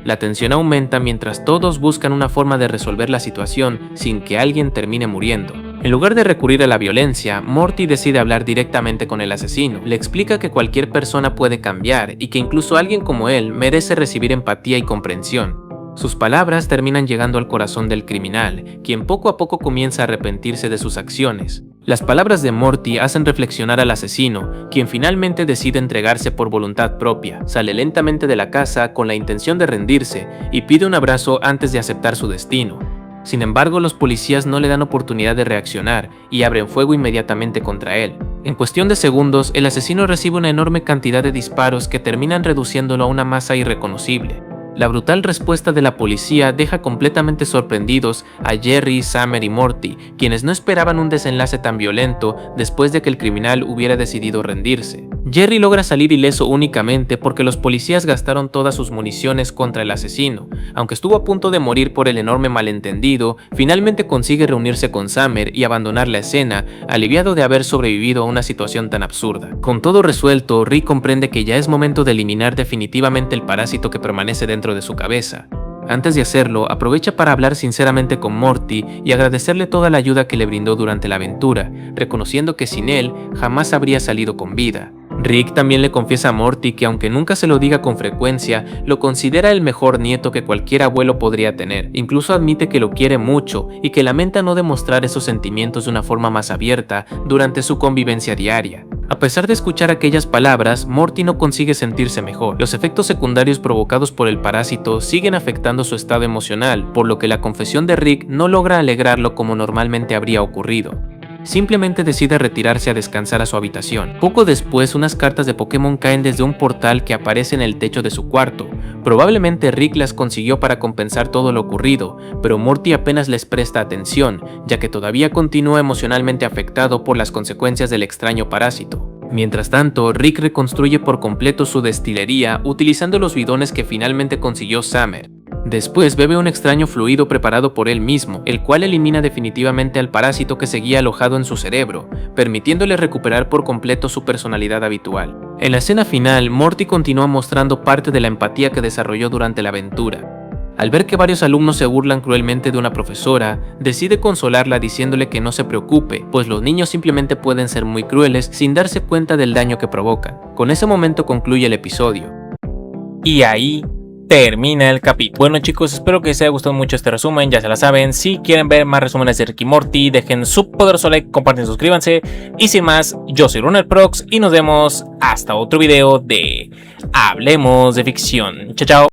La tensión aumenta mientras todos buscan una forma de resolver la situación sin que alguien termine muriendo. En lugar de recurrir a la violencia, Morty decide hablar directamente con el asesino. Le explica que cualquier persona puede cambiar y que incluso alguien como él merece recibir empatía y comprensión. Sus palabras terminan llegando al corazón del criminal, quien poco a poco comienza a arrepentirse de sus acciones. Las palabras de Morty hacen reflexionar al asesino, quien finalmente decide entregarse por voluntad propia. Sale lentamente de la casa con la intención de rendirse y pide un abrazo antes de aceptar su destino. Sin embargo, los policías no le dan oportunidad de reaccionar y abren fuego inmediatamente contra él. En cuestión de segundos, el asesino recibe una enorme cantidad de disparos que terminan reduciéndolo a una masa irreconocible. La brutal respuesta de la policía deja completamente sorprendidos a Jerry, Summer y Morty, quienes no esperaban un desenlace tan violento después de que el criminal hubiera decidido rendirse. Jerry logra salir ileso únicamente porque los policías gastaron todas sus municiones contra el asesino. Aunque estuvo a punto de morir por el enorme malentendido, finalmente consigue reunirse con Summer y abandonar la escena, aliviado de haber sobrevivido a una situación tan absurda. Con todo resuelto, Rick comprende que ya es momento de eliminar definitivamente el parásito que permanece dentro de su cabeza. Antes de hacerlo, aprovecha para hablar sinceramente con Morty y agradecerle toda la ayuda que le brindó durante la aventura, reconociendo que sin él jamás habría salido con vida. Rick también le confiesa a Morty que aunque nunca se lo diga con frecuencia, lo considera el mejor nieto que cualquier abuelo podría tener. Incluso admite que lo quiere mucho y que lamenta no demostrar esos sentimientos de una forma más abierta durante su convivencia diaria. A pesar de escuchar aquellas palabras, Morty no consigue sentirse mejor. Los efectos secundarios provocados por el parásito siguen afectando su estado emocional, por lo que la confesión de Rick no logra alegrarlo como normalmente habría ocurrido. Simplemente decide retirarse a descansar a su habitación. Poco después, unas cartas de Pokémon caen desde un portal que aparece en el techo de su cuarto. Probablemente Rick las consiguió para compensar todo lo ocurrido, pero Morty apenas les presta atención, ya que todavía continúa emocionalmente afectado por las consecuencias del extraño parásito. Mientras tanto, Rick reconstruye por completo su destilería utilizando los bidones que finalmente consiguió Summer. Después bebe un extraño fluido preparado por él mismo, el cual elimina definitivamente al parásito que seguía alojado en su cerebro, permitiéndole recuperar por completo su personalidad habitual. En la escena final, Morty continúa mostrando parte de la empatía que desarrolló durante la aventura. Al ver que varios alumnos se burlan cruelmente de una profesora, decide consolarla diciéndole que no se preocupe, pues los niños simplemente pueden ser muy crueles sin darse cuenta del daño que provocan. Con ese momento concluye el episodio. Y ahí termina el capítulo. Bueno chicos, espero que les haya gustado mucho este resumen. Ya se la saben, si quieren ver más resúmenes de Rick y Morty, dejen su poderoso like, compartan, suscríbanse. Y sin más, yo soy RunnerProx y nos vemos hasta otro video de Hablemos de Ficción. Chao, chao.